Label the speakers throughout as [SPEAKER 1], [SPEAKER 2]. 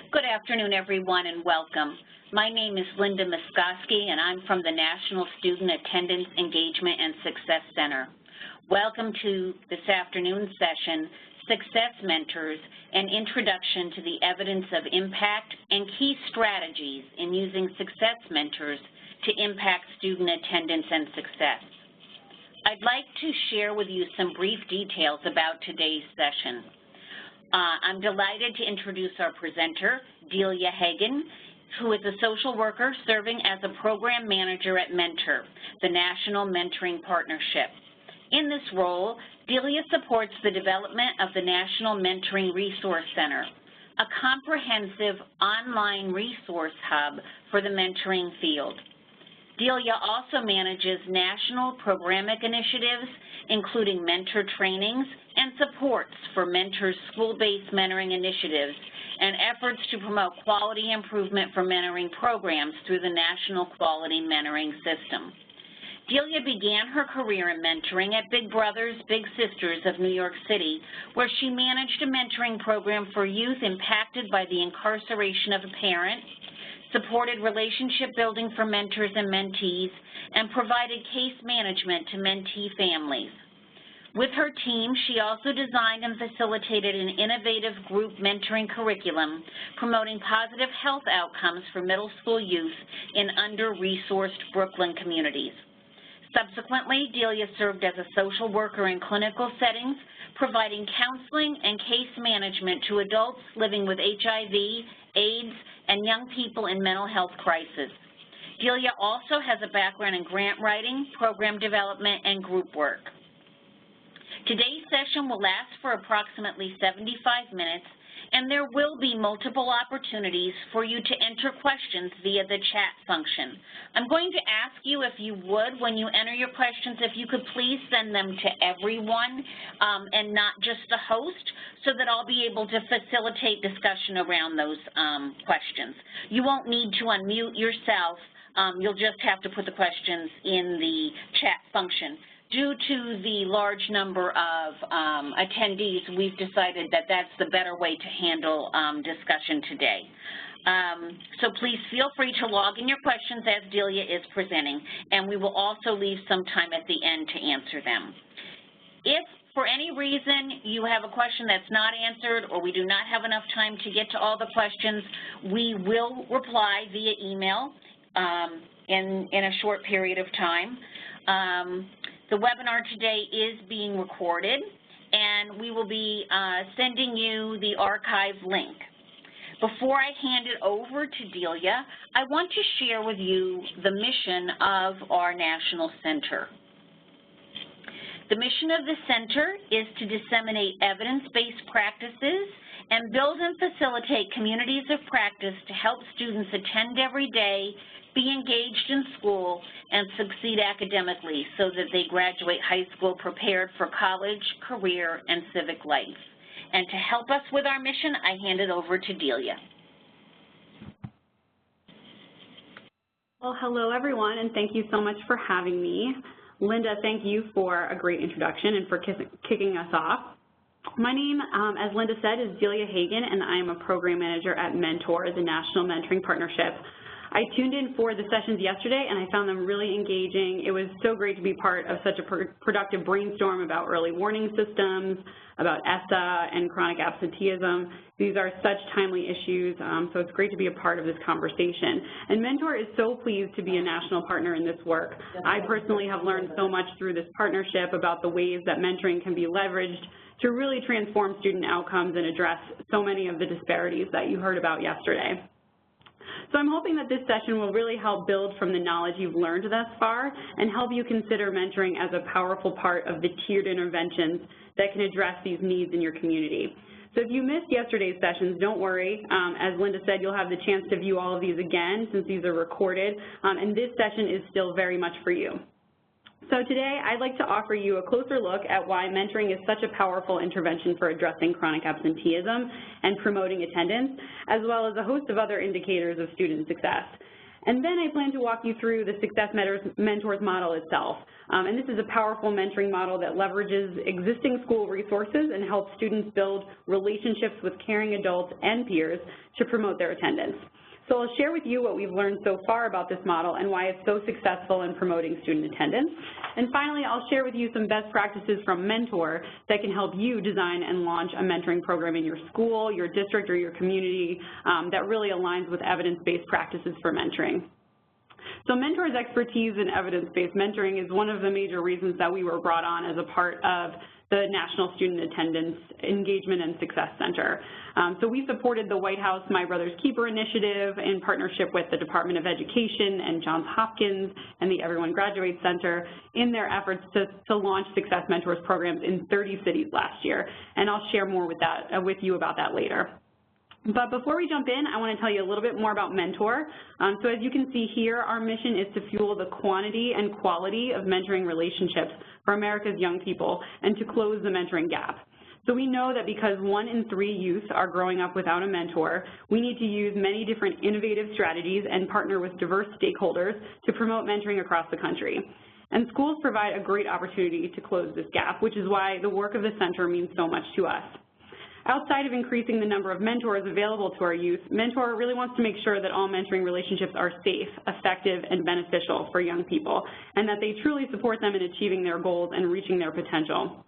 [SPEAKER 1] Good afternoon, everyone, and welcome. My name is Linda Muskoski, and I'm from the National Student Attendance Engagement and Success Center. Welcome to this afternoon's session, Success Mentors, an introduction to the evidence of impact and key strategies in using success mentors to impact student attendance and success. I'd like to share with you some brief details about today's session. I'm delighted to introduce our presenter, Delia Hagen, who is a social worker serving as a program manager at Mentor, the National Mentoring Partnership. In this role, Delia supports the development of the National Mentoring Resource Center, a comprehensive online resource hub for the mentoring field. Delia also manages national programmatic initiatives, including mentor trainings and supports for mentors' school-based mentoring initiatives and efforts to promote quality improvement for mentoring programs through the National Quality Mentoring System. Delia began her career in mentoring at Big Brothers Big Sisters of New York City, where she managed a mentoring program for youth impacted by the incarceration of a parent, supported relationship building for mentors and mentees, and provided case management to mentee families. With her team, she also designed and facilitated an innovative group mentoring curriculum promoting positive health outcomes for middle school youth in under-resourced Brooklyn communities. Subsequently, Delia served as a social worker in clinical settings, providing counseling and case management to adults living with HIV, AIDS, and young people in mental health crisis. Delia also has a background in grant writing, program development, and group work. Today's session will last for approximately 75 minutes, and there will be multiple opportunities for you to enter questions via the chat function. I'm going to ask you, if you would, when you enter your questions, if you could please send them to everyone and not just the host, so that I'll be able to facilitate discussion around those questions. You won't need to unmute yourself. You'll just have to put the questions in the chat function. Due to the large number of attendees, we've decided that that's the better way to handle discussion today. So please feel free to log in your questions as Delia is presenting, and we will also leave some time at the end to answer them. If for any reason you have a question that's not answered or we do not have enough time to get to all the questions, we will reply via email in a short period of time. The webinar today is being recorded, and we will be sending you the archive link. Before I hand it over to Delia, I want to share with you the mission of our National Center. The mission of the Center is to disseminate evidence-based practices and build and facilitate communities of practice to help students attend every day, be engaged in school, and succeed academically so that they graduate high school prepared for college, career, and civic life. And to help us with our mission, I hand it over to Delia.
[SPEAKER 2] Well, hello everyone, and thank you so much for having me. Linda, thank you for a great introduction and for kicking us off. My name, as Linda said, is Delia Hagen, and I am a program manager at Mentor, the National Mentoring Partnership. I tuned in for the sessions yesterday, and I found them really engaging. It was so great to be part of such a productive brainstorm about early warning systems, about ESSA and chronic absenteeism. These are such timely issues, so it's great to be a part of this conversation. And Mentor is so pleased to be a national partner in this work. I personally have learned so much through this partnership about the ways that mentoring can be leveraged to really transform student outcomes and address so many of the disparities that you heard about yesterday. So I'm hoping that this session will really help build from the knowledge you've learned thus far and help you consider mentoring as a powerful part of the tiered interventions that can address these needs in your community. So if you missed yesterday's sessions, don't worry. As Linda said, you'll have the chance to view all of these again since these are recorded, and this session is still very much for you. So today, I'd like to offer you a closer look at why mentoring is such a powerful intervention for addressing chronic absenteeism and promoting attendance, as well as a host of other indicators of student success. And then I plan to walk you through the Success Mentors model itself. And this is a powerful mentoring model that leverages existing school resources and helps students build relationships with caring adults and peers to promote their attendance. So I'll share with you what we've learned so far about this model and why it's so successful in promoting student attendance. And finally, I'll share with you some best practices from Mentor that can help you design and launch a mentoring program in your school, your district, or your community that really aligns with evidence-based practices for mentoring. So Mentor's expertise in evidence-based mentoring is one of the major reasons that we were brought on as a part of the National Student Attendance Engagement and Success Center. So we supported the White House My Brother's Keeper initiative in partnership with the Department of Education and Johns Hopkins and the Everyone Graduates Center in their efforts to launch Success Mentors programs in 30 cities last year. And I'll share more with you about that later. But before we jump in, I want to tell you a little bit more about Mentor. So as you can see here, our mission is to fuel the quantity and quality of mentoring relationships for America's young people and to close the mentoring gap. So we know that because 1 in 3 youth are growing up without a mentor, we need to use many different innovative strategies and partner with diverse stakeholders to promote mentoring across the country. And schools provide a great opportunity to close this gap, which is why the work of the center means so much to us. Outside of increasing the number of mentors available to our youth, Mentor really wants to make sure that all mentoring relationships are safe, effective, and beneficial for young people, and that they truly support them in achieving their goals and reaching their potential.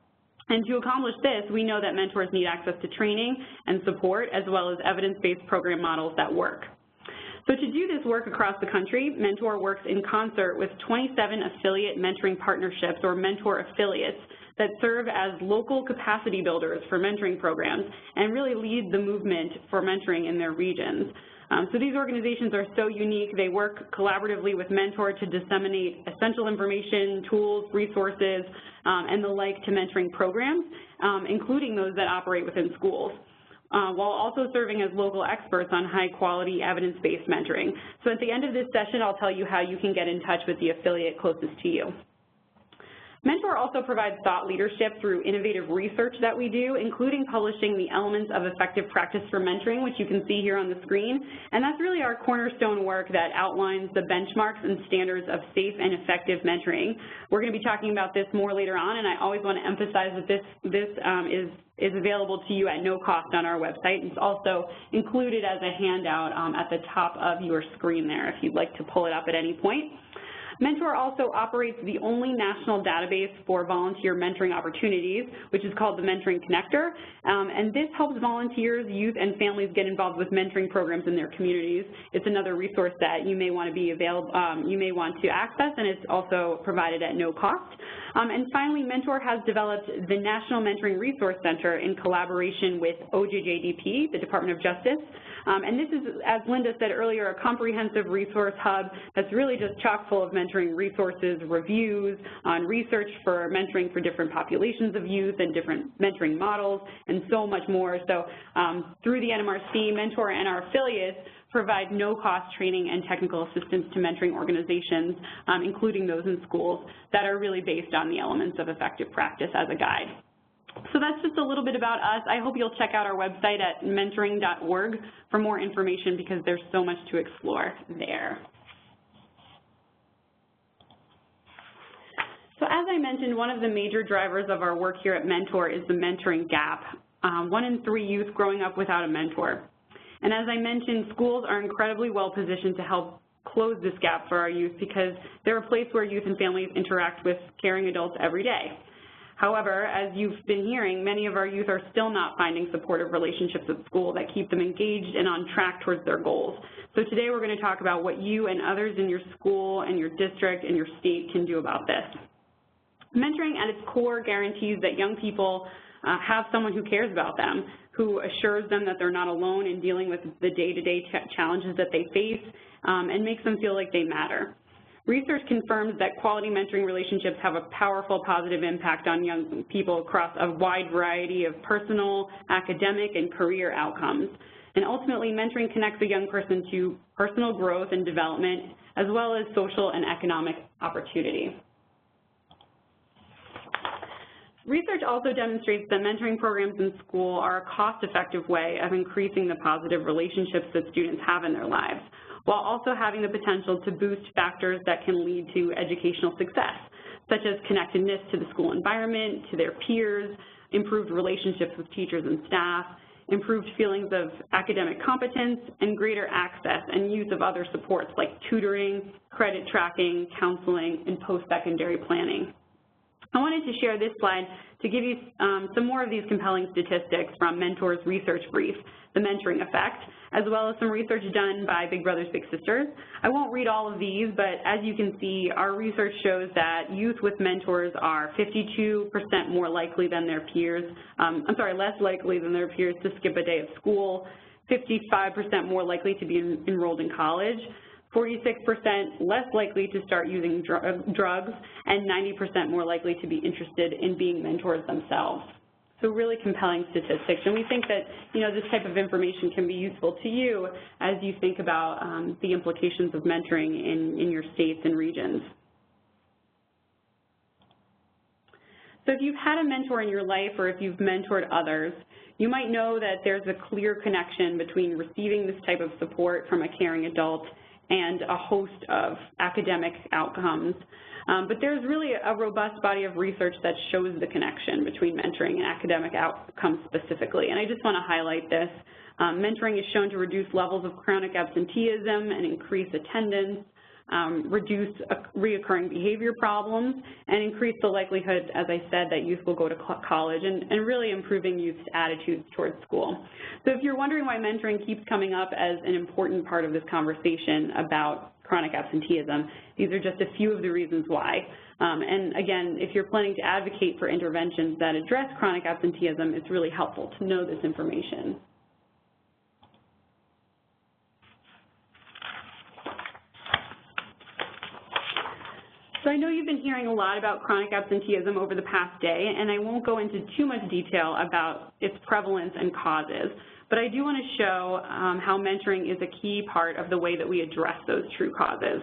[SPEAKER 2] And to accomplish this, we know that mentors need access to training and support, as well as evidence-based program models that work. So to do this work across the country, Mentor works in concert with 27 affiliate mentoring partnerships, or mentor affiliates, that serve as local capacity builders for mentoring programs and really lead the movement for mentoring in their regions. So these organizations are so unique. They work collaboratively with Mentor to disseminate essential information, tools, resources, and the like to mentoring programs, including those that operate within schools, while also serving as local experts on high-quality, evidence-based mentoring. So at the end of this session, I'll tell you how you can get in touch with the affiliate closest to you. Mentor also provides thought leadership through innovative research that we do, including publishing the elements of effective practice for mentoring, which you can see here on the screen. And that's really our cornerstone work that outlines the benchmarks and standards of safe and effective mentoring. We're going to be talking about this more later on, and I always want to emphasize that this is available to you at no cost on our website. It's also included as a handout at the top of your screen there if you'd like to pull it up at any point. Mentor also operates the only national database for volunteer mentoring opportunities, which is called the Mentoring Connector, and this helps volunteers, youth, and families get involved with mentoring programs in their communities. It's another resource that you may want to access, and it's also provided at no cost. And finally, Mentor has developed the National Mentoring Resource Center in collaboration with OJJDP, the Department of Justice. And this is, as Linda said earlier, a comprehensive resource hub that's really just chock full of mentoring resources, reviews on research for mentoring for different populations of youth and different mentoring models, and so much more. So through the NMRC, Mentor and our affiliates provide no-cost training and technical assistance to mentoring organizations, including those in schools, that are really based on the elements of effective practice as a guide. So that's just a little bit about us. I hope you'll check out our website at mentoring.org for more information, because there's so much to explore there. So as I mentioned, one of the major drivers of our work here at Mentor is the mentoring gap. 1 in 3 youth growing up without a mentor. And as I mentioned, schools are incredibly well positioned to help close this gap for our youth, because they're a place where youth and families interact with caring adults every day. However, as you've been hearing, many of our youth are still not finding supportive relationships at school that keep them engaged and on track towards their goals. So today we're going to talk about what you and others in your school and your district and your state can do about this. Mentoring at its core guarantees that young people have someone who cares about them, who assures them that they're not alone in dealing with the day-to-day challenges that they face, and makes them feel like they matter. Research confirms that quality mentoring relationships have a powerful positive impact on young people across a wide variety of personal, academic, and career outcomes. And ultimately, mentoring connects a young person to personal growth and development, as well as social and economic opportunity. Research also demonstrates that mentoring programs in school are a cost-effective way of increasing the positive relationships that students have in their lives, while also having the potential to boost factors that can lead to educational success, such as connectedness to the school environment, to their peers, improved relationships with teachers and staff, improved feelings of academic competence, and greater access and use of other supports like tutoring, credit tracking, counseling, and post-secondary planning. I wanted to share this slide to give you some more of these compelling statistics from Mentor's research brief, The Mentoring Effect, as well as some research done by Big Brothers Big Sisters. I won't read all of these, but as you can see, our research shows that youth with mentors are 52% more likely than their peers, less likely than their peers to skip a day of school, 55% more likely to be enrolled in college, 46% less likely to start using drugs, and 90% more likely to be interested in being mentors themselves. So really compelling statistics, and we think that this type of information can be useful to you as you think about the implications of mentoring in your states and regions. So if you've had a mentor in your life or if you've mentored others, you might know that there's a clear connection between receiving this type of support from a caring adult and a host of academic outcomes. But there's really a robust body of research that shows the connection between mentoring and academic outcomes specifically, and I just want to highlight this. Mentoring is shown to reduce levels of chronic absenteeism and increase attendance, reduce reoccurring behavior problems, and increase the likelihood, as I said, that youth will go to college, and really improving youth's attitudes towards school. So if you're wondering why mentoring keeps coming up as an important part of this conversation about chronic absenteeism, these are just a few of the reasons why. And again, if you're planning to advocate for interventions that address chronic absenteeism, it's really helpful to know this information. So I know you've been hearing a lot about chronic absenteeism over the past day, and I won't go into too much detail about its prevalence and causes, but I do want to show how mentoring is a key part of the way that we address those true causes.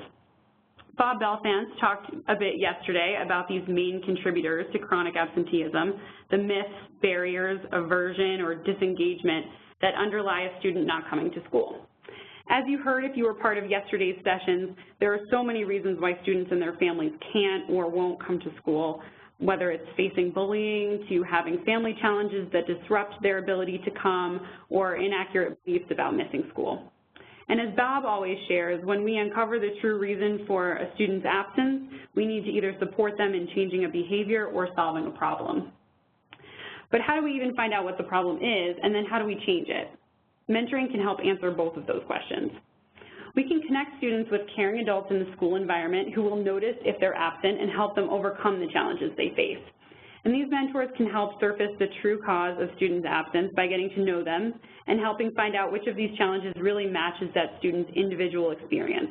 [SPEAKER 2] Bob Belfance talked a bit yesterday about these main contributors to chronic absenteeism, the myths, barriers, aversion, or disengagement that underlie a student not coming to school. As you heard, if you were part of yesterday's sessions, there are so many reasons why students and their families can't or won't come to school, whether it's facing bullying, to having family challenges that disrupt their ability to come, or inaccurate beliefs about missing school. And as Bob always shares, when we uncover the true reason for a student's absence, we need to either support them in changing a behavior or solving a problem. But how do we even find out what the problem is, and then how do we change it? Mentoring can help answer both of those questions. We can connect students with caring adults in the school environment who will notice if they're absent and help them overcome the challenges they face. And these mentors can help surface the true cause of students' absence by getting to know them and helping find out which of these challenges really matches that student's individual experience.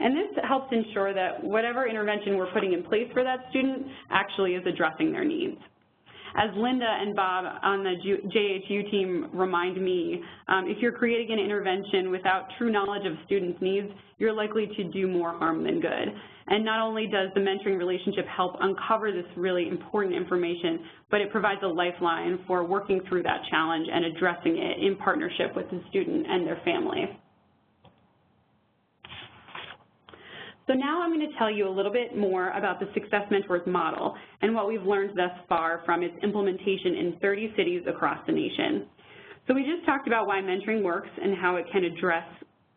[SPEAKER 2] And this helps ensure that whatever intervention we're putting in place for that student actually is addressing their needs. As Linda and Bob on the JHU team remind me, if you're creating an intervention without true knowledge of students' needs, you're likely to do more harm than good. And not only does the mentoring relationship help uncover this really important information, but it provides a lifeline for working through that challenge and addressing it in partnership with the student and their family. So now I'm going to tell you a little bit more about the Success Mentors model and what we've learned thus far from its implementation in 30 cities across the nation. So we just talked about why mentoring works and how it can address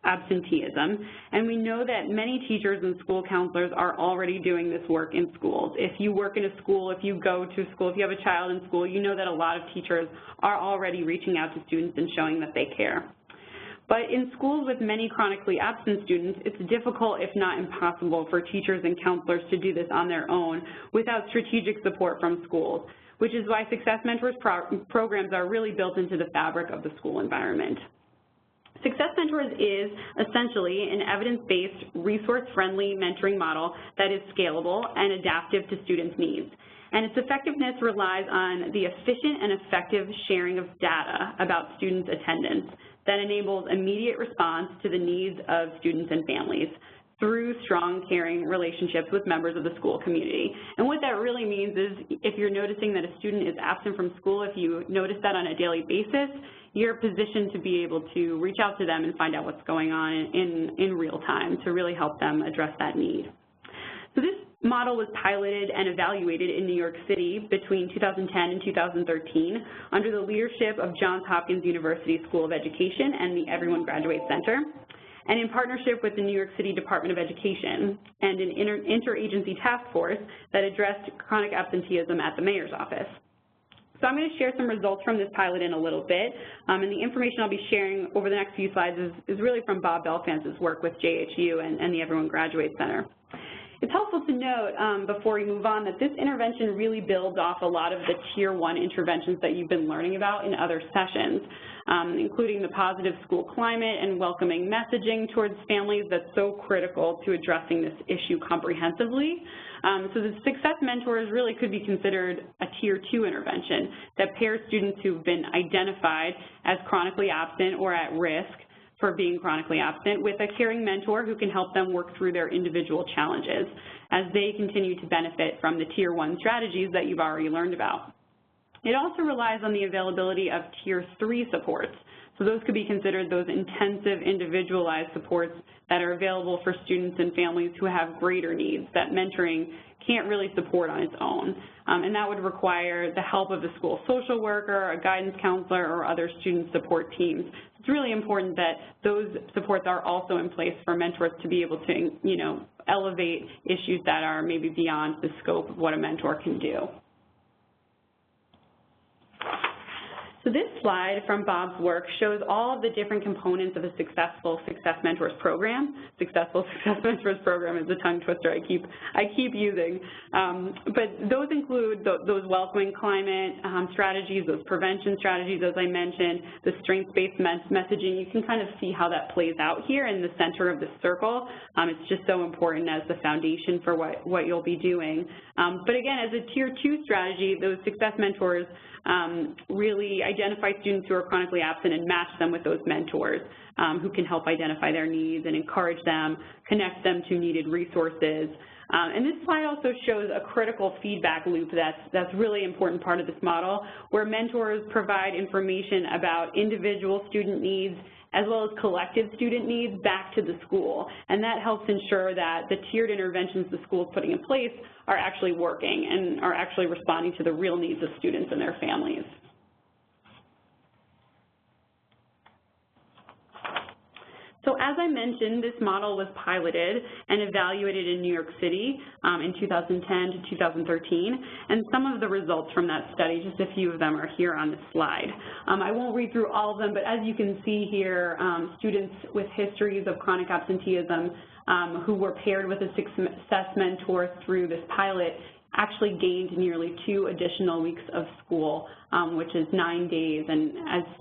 [SPEAKER 2] absenteeism, and we know that many teachers and school counselors are already doing this work in schools. If you work in a school, if you go to school, if you have a child in school, you know that a lot of teachers are already reaching out to students and showing that they care. But in schools with many chronically absent students, it's difficult, if not impossible, for teachers and counselors to do this on their own without strategic support from schools, which is why Success Mentors programs are really built into the fabric of the school environment. Success Mentors is essentially an evidence-based, resource-friendly mentoring model that is scalable and adaptive to students' needs. And its effectiveness relies on the efficient and effective sharing of data about students' attendance that enables immediate response to the needs of students and families through strong, caring relationships with members of the school community. And what that really means is if you're noticing that a student is absent from school, if you notice that on a daily basis, you're positioned to be able to reach out to them and find out what's going on in real time to really help them address that need. So this model was piloted and evaluated in New York City between 2010 and 2013 under the leadership of Johns Hopkins University School of Education and the Everyone Graduates Center, and in partnership with the New York City Department of Education and an interagency task force that addressed chronic absenteeism at the mayor's office. So I'm going to share some results from this pilot in a little bit, and the information I'll be sharing over the next few slides is really from Bob Belfance's work with JHU and the Everyone Graduates Center. It's helpful to note before we move on that this intervention really builds off a lot of the Tier 1 interventions that you've been learning about in other sessions, including the positive school climate and welcoming messaging towards families that's so critical to addressing this issue comprehensively. So the Success Mentors really could be considered a Tier 2 intervention that pairs students who've been identified as chronically absent or at risk for being chronically absent with a caring mentor who can help them work through their individual challenges as they continue to benefit from the Tier 1 strategies that you've already learned about. It also relies on the availability of Tier 3 supports. So those could be considered those intensive individualized supports that are available for students and families who have greater needs that mentoring can't really support on its own. And that would require the help of a school social worker, a guidance counselor, or other student support teams. It's really important that those supports are also in place for mentors to be able to, elevate issues that are maybe beyond the scope of what a mentor can do. So this slide from Bob's work shows all of the different components of a successful Success Mentors program. Successful Success Mentors program is a tongue twister I keep using. But those include those welcoming climate strategies, those prevention strategies, as I mentioned, the strengths-based messaging. You can kind of see how that plays out here in the center of the circle. It's just so important as the foundation for what you'll be doing. But again, as a Tier 2 strategy, those Success Mentors really identify students who are chronically absent and match them with those mentors who can help identify their needs and encourage them, connect them to needed resources. And this slide also shows a critical feedback loop that's really important part of this model, where mentors provide information about individual student needs as well as collective student needs back to the school. And that helps ensure that the tiered interventions the school is putting in place are actually working and are actually responding to the real needs of students and their families. So as I mentioned, this model was piloted and evaluated in New York City in 2010 to 2013, and some of the results from that study, just a few of them are here on the slide. I won't read through all of them, but as you can see here, students with histories of chronic absenteeism who were paired with a Success Mentor through this pilot actually gained nearly 2 additional weeks of school, which is 9 days, and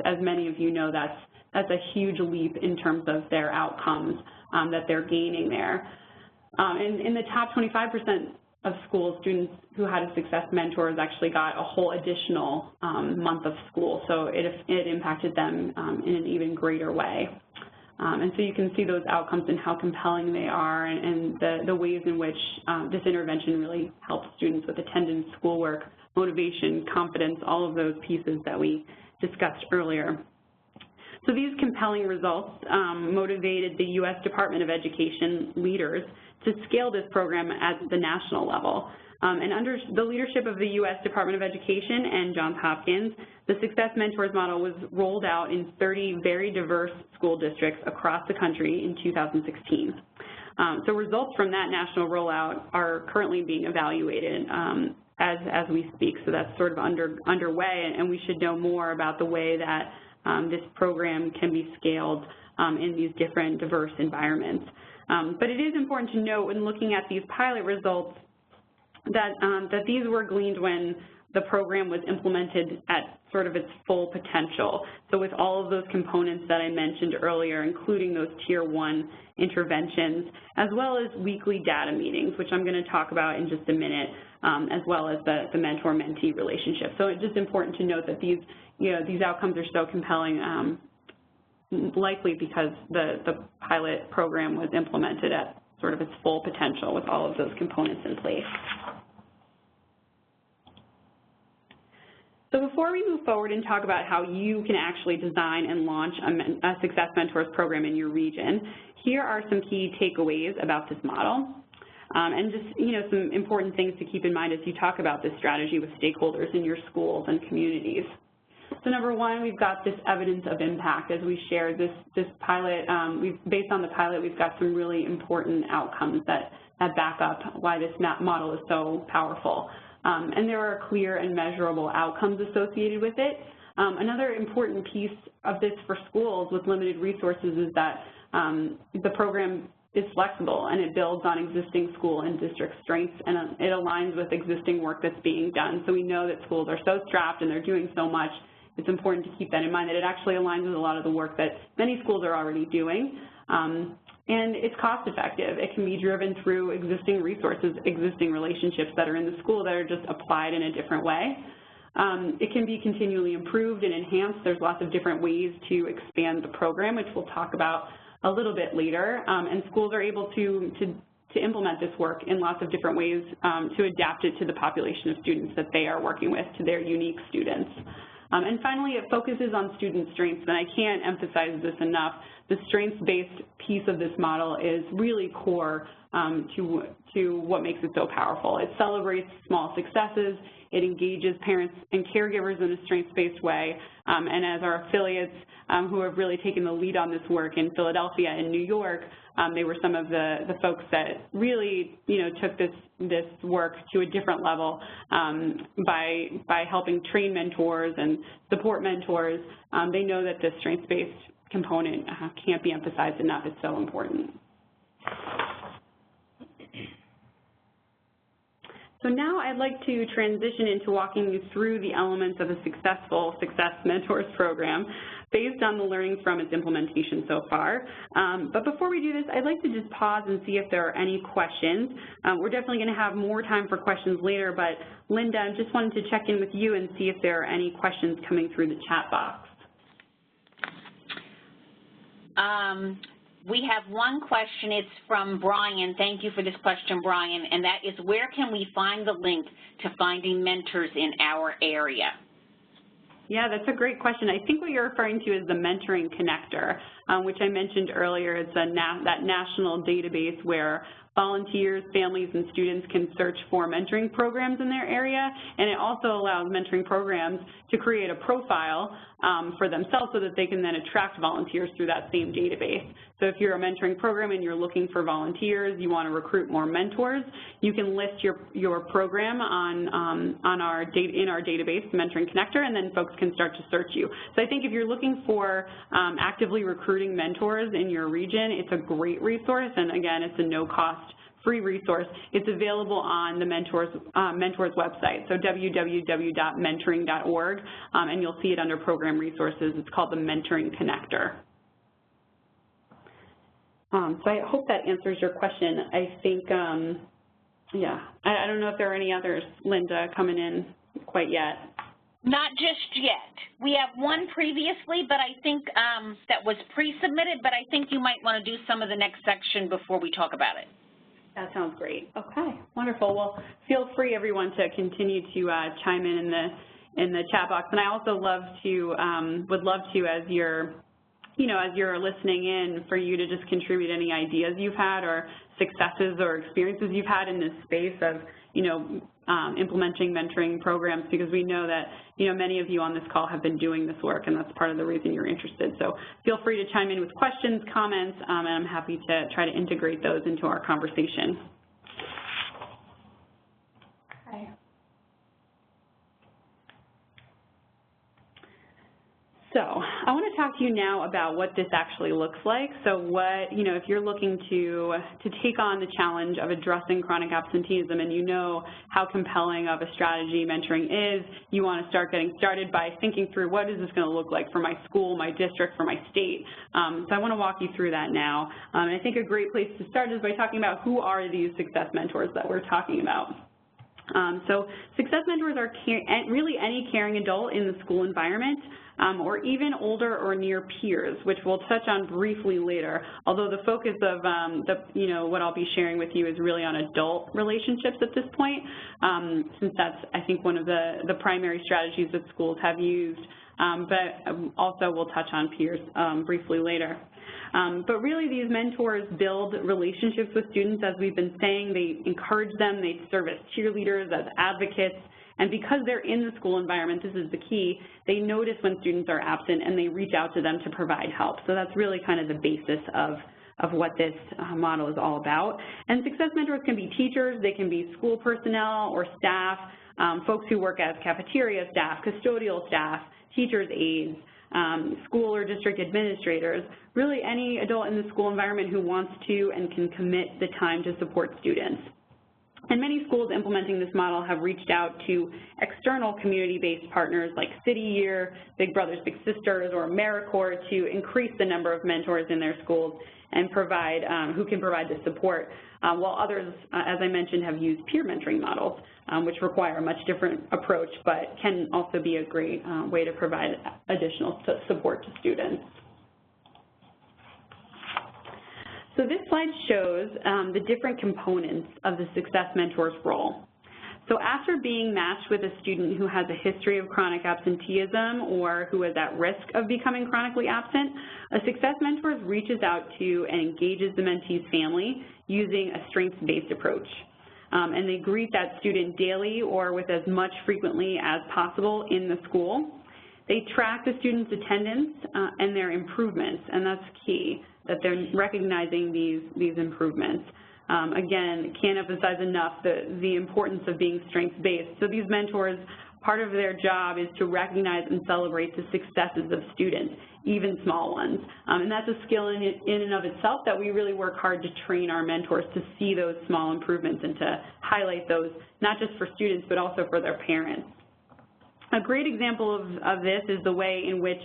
[SPEAKER 2] as many of you know, that's a huge leap in terms of their outcomes that they're gaining there. In the top 25% of schools, students who had a Success Mentors actually got a whole additional month of school, so it impacted them in an even greater way. And so you can see those outcomes and how compelling they are and the ways in which this intervention really helps students with attendance, schoolwork, motivation, confidence, all of those pieces that we discussed earlier. So these compelling results motivated the U.S. Department of Education leaders to scale this program at the national level. And under the leadership of the U.S. Department of Education and Johns Hopkins, the Success Mentors model was rolled out in 30 very diverse school districts across the country in 2016. So results from that national rollout are currently being evaluated as we speak. So that's sort of underway, and we should know more about the way that this program can be scaled in these different diverse environments. But it is important to note when looking at these pilot results that these were gleaned when the program was implemented at sort of its full potential. So with all of those components that I mentioned earlier, including those Tier 1 interventions, as well as weekly data meetings, which I'm going to talk about in just a minute, as well as the mentor-mentee relationship. So it's just important to note that these outcomes are so compelling, likely because the pilot program was implemented at sort of its full potential with all of those components in place. So before we move forward and talk about how you can actually design and launch a Success Mentors program in your region, here are some key takeaways about this model. And just, some important things to keep in mind as you talk about this strategy with stakeholders in your schools and communities. So number one, we've got this evidence of impact. As we shared this pilot, based on the pilot, we've got some really important outcomes that back up why this model is so powerful. And there are clear and measurable outcomes associated with it. Another important piece of this for schools with limited resources is that the program is flexible and it builds on existing school and district strengths, and it aligns with existing work that's being done. So we know that schools are so strapped and they're doing so much. It's important to keep that in mind, that it actually aligns with a lot of the work that many schools are already doing. And it's cost effective. It can be driven through existing resources, existing relationships that are in the school that are just applied in a different way. It can be continually improved and enhanced. There's lots of different ways to expand the program, which we'll talk about a little bit later. And schools are able to implement this work in lots of different ways to adapt it to the population of students that they are working with, to their unique students. And finally, it focuses on student strengths, and I can't emphasize this enough. The strengths-based piece of this model is really core to what makes it so powerful. It celebrates small successes, it engages parents and caregivers in a strengths-based way, and as our affiliates who have really taken the lead on this work in Philadelphia and New York, they were some of the folks that really, took this work to a different level by helping train mentors and support mentors. They know that this strengths-based component can't be emphasized enough. It's so important. So now I'd like to transition into walking you through the elements of a successful Success Mentors program based on the learnings from its implementation so far. But before we do this, I'd like to just pause and see if there are any questions. We're definitely going to have more time for questions later, but Linda, I just wanted to check in with you and see if there are any questions coming through the chat box.
[SPEAKER 1] We have one question. It's from Brian. Thank you for this question, Brian, and that is, where can we find the link to finding mentors in our area?
[SPEAKER 2] Yeah, that's a great question. I think what you're referring to is the Mentoring Connector, which I mentioned earlier. It's that national database where volunteers, families, and students can search for mentoring programs in their area, and it also allows mentoring programs to create a profile for themselves so that they can then attract volunteers through that same database. So if you're a mentoring program and you're looking for volunteers, you want to recruit more mentors, you can list your program in our database, the Mentoring Connector, and then folks can start to search you. So I think if you're looking for actively recruiting mentors in your region, it's a great resource, and again, it's a no-cost free resource. It's available on the Mentors website, so www.mentoring.org, and you'll see it under Program Resources. It's called the Mentoring Connector. So I hope that answers your question. I think, yeah, I don't know if there are any others, Linda, coming in quite yet.
[SPEAKER 1] Not just yet. We have one previously, but I think that was pre-submitted, but I think you might want to do some of the next section before we talk about it.
[SPEAKER 2] That sounds great. Okay, wonderful. Well, feel free, everyone, to continue to chime in the chat box. And I also would love to, as you're listening in, for you to just contribute any ideas you've had or successes or experiences you've had in this space of, implementing mentoring programs, because we know that, many of you on this call have been doing this work, and that's part of the reason you're interested. So feel free to chime in with questions, comments, and I'm happy to try to integrate those into our conversation. Okay. So I want to talk to you now about what this actually looks like. So what, if you're looking to take on the challenge of addressing chronic absenteeism, and you know how compelling of a strategy mentoring is, you want to start getting started by thinking through, what is this going to look like for my school, my district, for my state? So I want to walk you through that now. And I think a great place to start is by talking about who are these success mentors that we're talking about. So success mentors are really any caring adult in the school environment, or even older or near peers, which we'll touch on briefly later, although the focus of what I'll be sharing with you is really on adult relationships at this point, since that's, I think, one of the primary strategies that schools have used, but also we'll touch on peers briefly later. But really, these mentors build relationships with students, as we've been saying. They encourage them, they serve as cheerleaders, as advocates, and because they're in the school environment, this is the key, they notice when students are absent and they reach out to them to provide help. So that's really kind of the basis of what this model is all about. And success mentors can be teachers, they can be school personnel or staff, folks who work as cafeteria staff, custodial staff, teachers' aides, school or district administrators, really any adult in the school environment who wants to and can commit the time to support students. And many schools implementing this model have reached out to external community-based partners like City Year, Big Brothers Big Sisters, or AmeriCorps to increase the number of mentors in their schools and provide, who can provide the support, while others, as I mentioned, have used peer mentoring models, which require a much different approach, but can also be a great way to provide additional support to students. So this slide shows the different components of the Success Mentor's role. So after being matched with a student who has a history of chronic absenteeism or who is at risk of becoming chronically absent, a Success Mentor reaches out to and engages the mentee's family using a strengths-based approach. And they greet that student daily or with as much frequently as possible in the school. They track the student's attendance and their improvements, and that's key, that they're recognizing these improvements. Again, can't emphasize enough the importance of being strengths-based. So these mentors, part of their job is to recognize and celebrate the successes of students, even small ones. And that's a skill in and of itself that we really work hard to train our mentors to see those small improvements and to highlight those, not just for students, but also for their parents. A great example of this is the way in which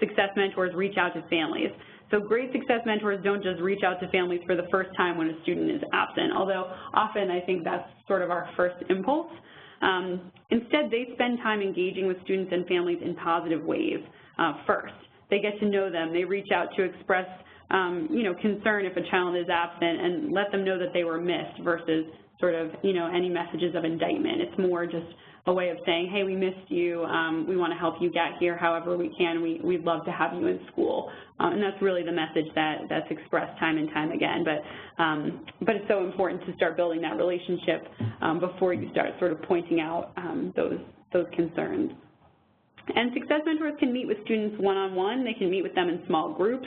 [SPEAKER 2] success mentors reach out to families. So great success mentors don't just reach out to families for the first time when a student is absent, although often I think that's sort of our first impulse. Instead, they spend time engaging with students and families in positive ways first. They get to know them. They reach out to express concern if a child is absent and let them know that they were missed versus sort of, any messages of indictment. It's more just a way of saying, hey, we missed you, we want to help you get here however we can, we'd love to have you in school. And that's really the message that's expressed time and time again. But it's so important to start building that relationship before you start sort of pointing out those concerns. And success mentors can meet with students one-on-one, they can meet with them in small groups,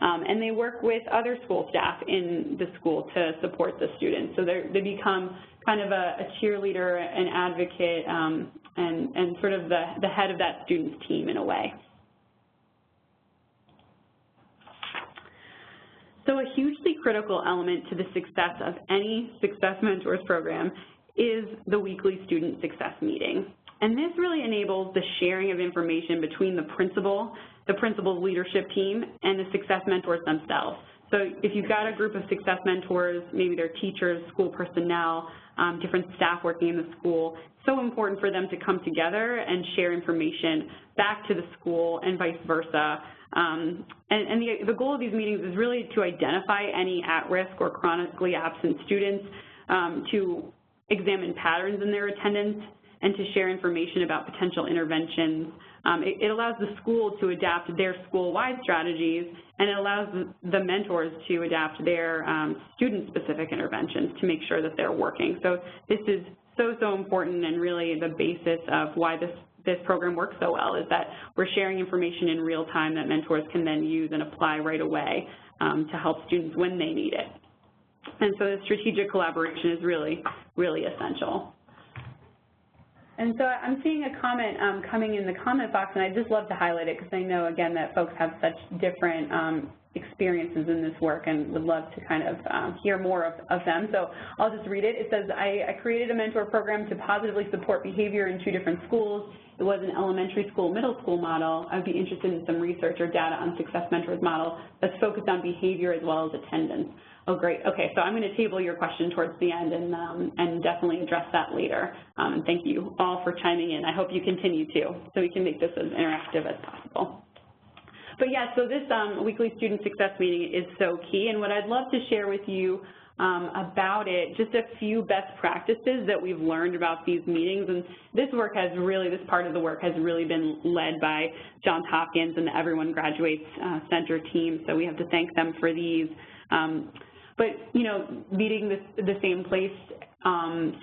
[SPEAKER 2] and they work with other school staff in the school to support the students. So they become kind of a cheerleader, an advocate, and sort of the head of that student's team in a way. So a hugely critical element to the success of any Success Mentors program is the weekly student success meeting. And this really enables the sharing of information between the principal's leadership team, and the success mentors themselves. So if you've got a group of success mentors, maybe they're teachers, school personnel, different staff working in the school, it's so important for them to come together and share information back to the school and vice versa. And the goal of these meetings is really to identify any at-risk or chronically absent students, to examine patterns in their attendance, and to share information about potential interventions. It allows the school to adapt their school-wide strategies, and it allows the mentors to adapt their student-specific interventions to make sure that they're working. So this is so important, and really the basis of why this program works so well is that we're sharing information in real time that mentors can then use and apply right away to help students when they need it. And so the strategic collaboration is really, really essential. And so I'm seeing a comment coming in the comment box, and I'd just love to highlight it because I know, again, that folks have such different experiences in this work and would love to kind of hear more of them. So I'll just read it. It says, I created a mentor program to positively support behavior in 2 different schools. It was an elementary school, middle school model. I'd be interested in some research or data on Success Mentors model that's focused on behavior as well as attendance. Oh, great. Okay, so I'm going to table your question towards the end and definitely address that later. And thank you all for chiming in. I hope you continue to, so we can make this as interactive as possible. But yeah, so this weekly student success meeting is so key, and what I'd love to share with you about it, just a few best practices that we've learned about these meetings. And this work has really, this part of the work has really been led by Johns Hopkins and the Everyone Graduates Center team, so we have to thank them for these. But, you know, meeting the same place,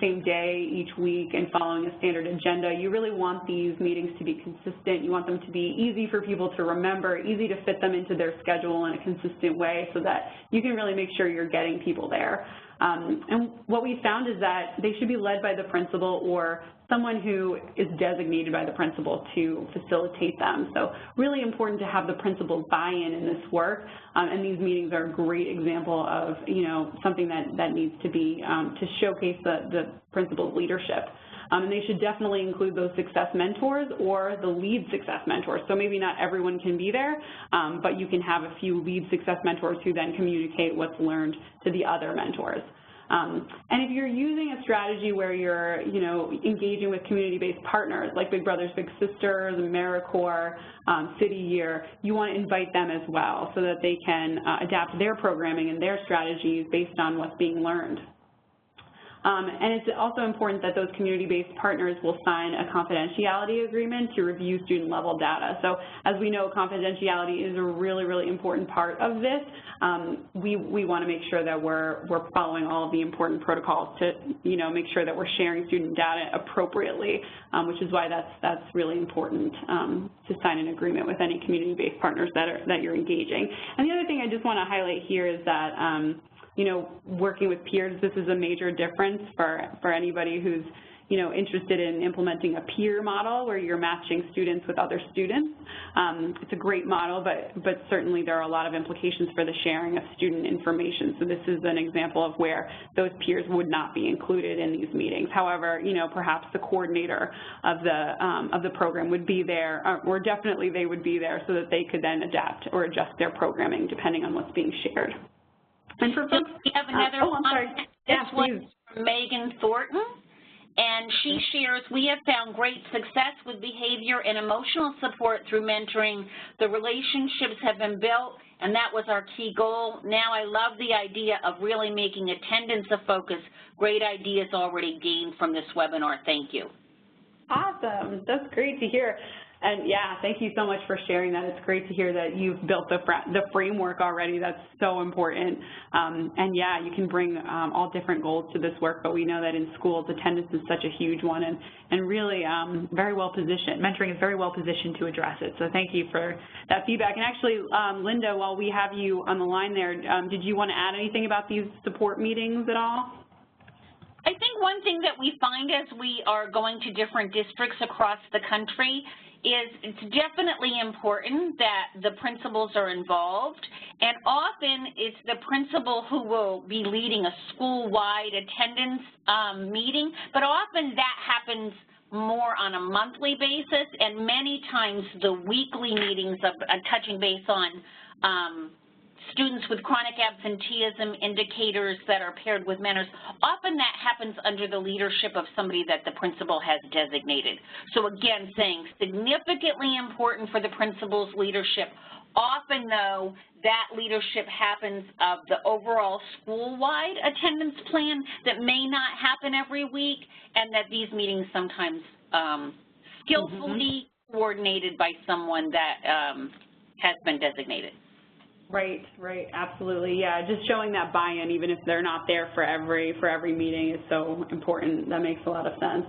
[SPEAKER 2] same day each week and following a standard agenda, you really want these meetings to be consistent. You want them to be easy for people to remember, easy to fit them into their schedule in a consistent way so that you can really make sure you're getting people there. And what we found is that they should be led by the principal or someone who is designated by the principal to facilitate them. So really important to have the principal's buy-in in this work, and these meetings are a great example of, you know, something that needs to be, to showcase the principal's leadership. And they should definitely include those success mentors or the lead success mentors. So maybe not everyone can be there, but you can have a few lead success mentors who then communicate what's learned to the other mentors. And if you're using a strategy where you're, you know, engaging with community-based partners like Big Brothers Big Sisters, AmeriCorps, City Year, you want to invite them as well so that they can adapt their programming and their strategies based on what's being learned. And it's also important that those community-based partners will sign a confidentiality agreement to review student-level data. So as we know, confidentiality is a really, really important part of this. We want to make sure that we're following all of the important protocols to, you know, make sure that we're sharing student data appropriately, which is why that's really important to sign an agreement with any community-based partners that you're engaging. And the other thing I just want to highlight here is that you know, working with peers, this is a major difference for anybody who's, you know, interested in implementing a peer model where you're matching students with other students. It's a great model, but certainly there are a lot of implications for the sharing of student information. So this is an example of where those peers would not be included in these meetings. However, you know, perhaps the coordinator of the program would be there, or definitely they would be there so that they could then adapt or adjust their programming depending on what's being shared. And for folks,
[SPEAKER 1] we have another
[SPEAKER 2] I'm sorry.
[SPEAKER 1] This one from Megan Thornton, and she shares, we have found great success with behavior and emotional support through mentoring. The relationships have been built, and that was our key goal. Now I love the idea of really making attendance a focus. Great ideas already gained from this webinar. Thank you.
[SPEAKER 2] Awesome. That's great to hear. And yeah, thank you so much for sharing that. It's great to hear that you've built the framework already. That's so important. And yeah, you can bring all different goals to this work, but we know that in schools, attendance is such a huge one and really very well positioned. Mentoring is very well positioned to address it. So thank you for that feedback. And actually, Linda, while we have you on the line there, did you want to add anything about these support meetings at all?
[SPEAKER 1] I think one thing that we find as we are going to different districts across the country is it's definitely important that the principals are involved, and often it's the principal who will be leading a school-wide attendance meeting, but often that happens more on a monthly basis, and many times the weekly meetings of touching base on students with chronic absenteeism indicators that are paired with mentors, often that happens under the leadership of somebody that the principal has designated. So again, saying significantly important for the principal's leadership. Often, though, that leadership happens of the overall school-wide attendance plan that may not happen every week, and that these meetings sometimes skillfully coordinated by someone that has been designated.
[SPEAKER 2] Right, absolutely, yeah. Just showing that buy-in, even if they're not there for every meeting, is so important. That makes a lot of sense.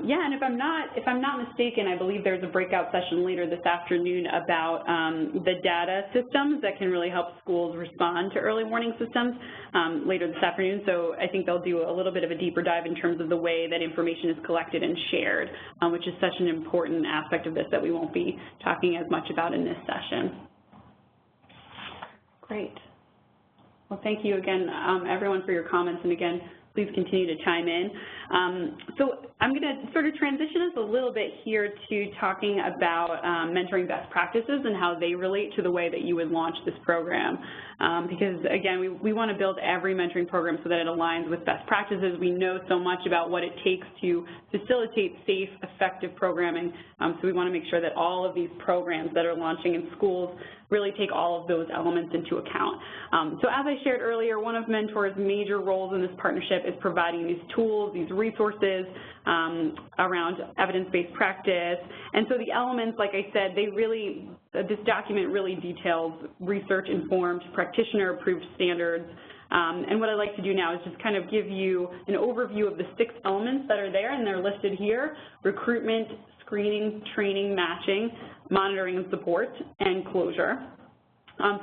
[SPEAKER 2] Yeah, and if I'm not mistaken, I believe there's a breakout session later this afternoon about the data systems that can really help schools respond to early warning systems later this afternoon. So I think they'll do a little bit of a deeper dive in terms of the way that information is collected and shared, which is such an important aspect of this that we won't be talking as much about in this session. Great. Well, thank you again, everyone, for your comments. And again, please continue to chime in. So I'm going to sort of transition us a little bit here to talking about mentoring best practices and how they relate to the way that you would launch this program. Because, again, we want to build every mentoring program so that it aligns with best practices. We know so much about what it takes to facilitate safe, effective programming, so we want to make sure that all of these programs that are launching in schools really take all of those elements into account. So as I shared earlier, one of Mentor's major roles in this partnership is providing these tools, these resources around evidence-based practice. And so the elements, like I said, this document really details research-informed, practitioner-approved standards. And what I'd like to do now is just kind of give you an overview of the 6 elements that are there, and they're listed here: recruitment, screening, training, matching, monitoring and support, and closure.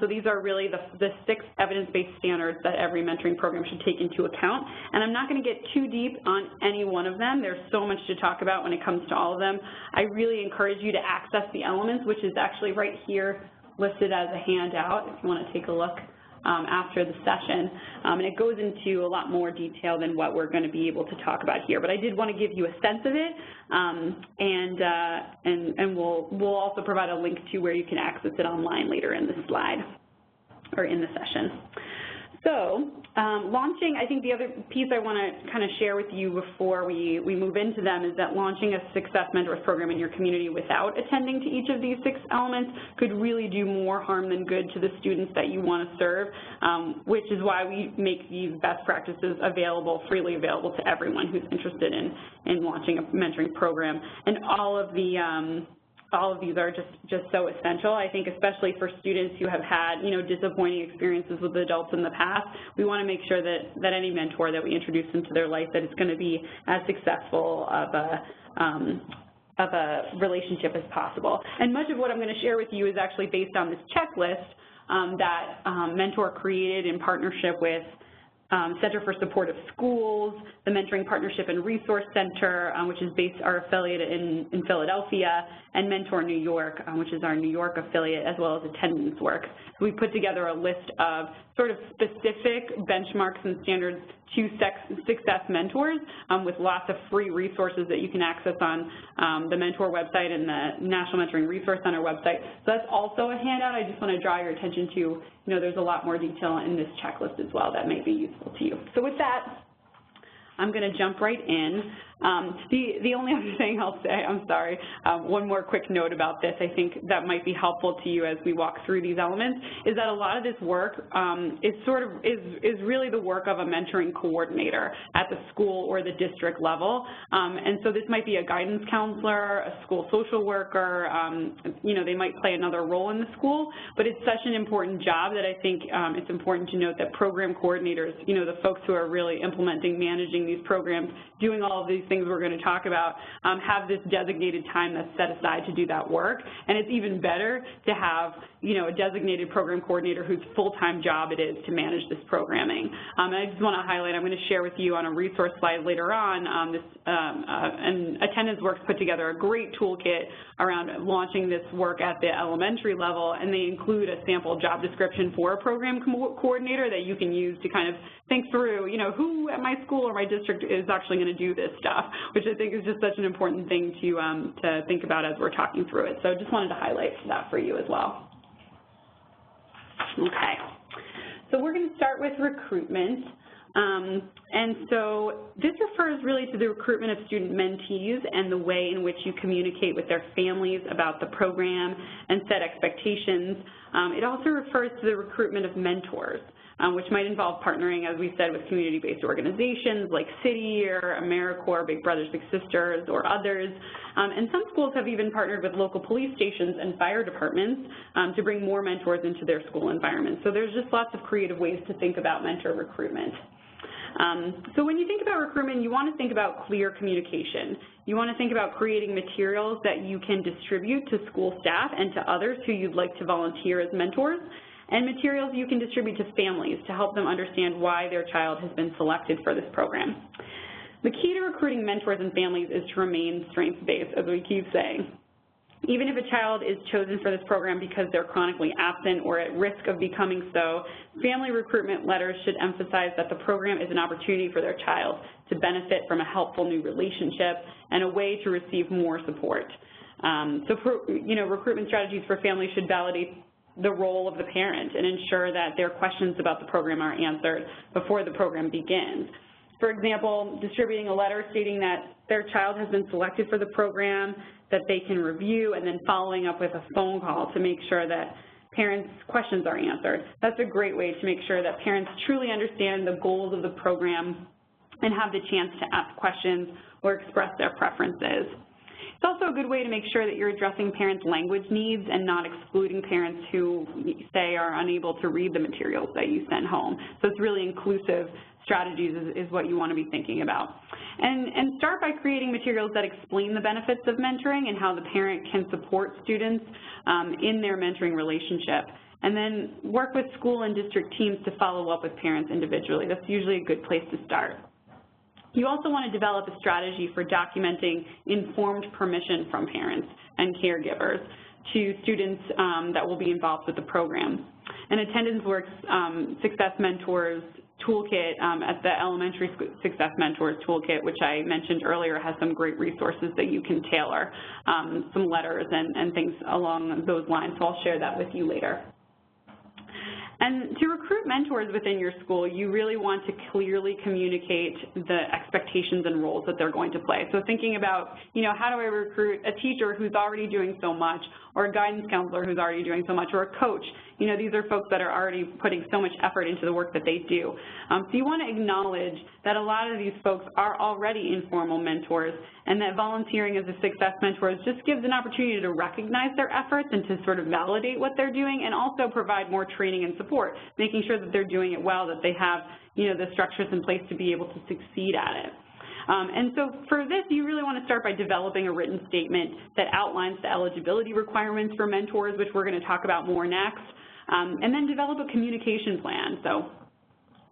[SPEAKER 2] So these are really the 6 evidence-based standards that every mentoring program should take into account. And I'm not going to get too deep on any one of them. There's so much to talk about when it comes to all of them. I really encourage you to access the elements, which is actually right here listed as a handout if you want to take a look after the session. And it goes into a lot more detail than what we're going to be able to talk about here. But I did want to give you a sense of it, and we'll also provide a link to where you can access it online later in the slide or in the session. So launching, I think the other piece I want to kind of share with you before we move into them is that launching a Success Mentors program in your community without attending to each of these 6 elements could really do more harm than good to the students that you want to serve, which is why we make these best practices freely available to everyone who's interested in launching a mentoring program. And all of these are just so essential. I think especially for students who have had, disappointing experiences with adults in the past, we want to make sure that any mentor that we introduce into their life, that it's going to be as successful of a relationship as possible. And much of what I'm going to share with you is actually based on this checklist that Mentor created in partnership with Center for Supportive Schools, the Mentoring Partnership and Resource Center, which is our affiliate in Philadelphia, and Mentor New York, which is our New York affiliate, as well as attendance work. So we put together a list of sort of specific benchmarks and standards to success mentors with lots of free resources that you can access on the Mentor website and the National Mentoring Resource Center website. So that's also a handout. I just want to draw your attention to, there's a lot more detail in this checklist as well that may be useful to you. So with that, I'm going to jump right in. The only other thing I'll say, I'm sorry, one more quick note about this, I think that might be helpful to you as we walk through these elements, is that a lot of this work is really the work of a mentoring coordinator at the school or the district level. And so this might be a guidance counselor, a school social worker, they might play another role in the school, but it's such an important job that I think it's important to note that program coordinators, the folks who are really implementing, managing these programs, doing all of these things we're going to talk about, have this designated time that's set aside to do that work. And it's even better to have, a designated program coordinator whose full-time job it is to manage this programming. And I just want to highlight, I'm going to share with you on a resource slide later on, and Attendance Works put together a great toolkit around launching this work at the elementary level, and they include a sample job description for a program coordinator that you can use to kind of think through, who at my school or my district is actually going to do this stuff, which I think is just such an important thing to think about as we're talking through it. So I just wanted to highlight that for you as well. Okay, so we're going to start with recruitment. And so this refers really to the recruitment of student mentees and the way in which you communicate with their families about the program and set expectations. It also refers to the recruitment of mentors, which might involve partnering, as we said, with community-based organizations like City or AmeriCorps, Big Brothers Big Sisters, or others. And some schools have even partnered with local police stations and fire departments to bring more mentors into their school environment. So there's just lots of creative ways to think about mentor recruitment. So when you think about recruitment, you want to think about clear communication. You want to think about creating materials that you can distribute to school staff and to others who you'd like to volunteer as mentors, and materials you can distribute to families to help them understand why their child has been selected for this program. The key to recruiting mentors and families is to remain strengths-based, as we keep saying. Even if a child is chosen for this program because they're chronically absent or at risk of becoming so, family recruitment letters should emphasize that the program is an opportunity for their child to benefit from a helpful new relationship and a way to receive more support. Recruitment strategies for families should validate the role of the parent and ensure that their questions about the program are answered before the program begins. For example, distributing a letter stating that their child has been selected for the program, that they can review, and then following up with a phone call to make sure that parents' questions are answered. That's a great way to make sure that parents truly understand the goals of the program and have the chance to ask questions or express their preferences. It's also a good way to make sure that you're addressing parents' language needs and not excluding parents who, say, are unable to read the materials that you send home. So it's really inclusive strategies is what you want to be thinking about. And start by creating materials that explain the benefits of mentoring and how the parent can support students in their mentoring relationship. And then work with school and district teams to follow up with parents individually. That's usually a good place to start. You also want to develop a strategy for documenting informed permission from parents and caregivers to students that will be involved with the program. And Attendance Works Success Mentors Toolkit at the Elementary Success Mentors Toolkit, which I mentioned earlier, has some great resources that you can tailor, some letters and things along those lines, so I'll share that with you later. And to recruit mentors within your school, you really want to clearly communicate the expectations and roles that they're going to play. So thinking about, how do I recruit a teacher who's already doing so much, or a guidance counselor who's already doing so much, or a coach. These are folks that are already putting so much effort into the work that they do. So you want to acknowledge that a lot of these folks are already informal mentors, and that volunteering as a success mentor just gives an opportunity to recognize their efforts and to sort of validate what they're doing, and also provide more training and support, making sure that they're doing it well, that they have, the structures in place to be able to succeed at it. And so for this, you really want to start by developing a written statement that outlines the eligibility requirements for mentors, which we're going to talk about more next, and then develop a communication plan. So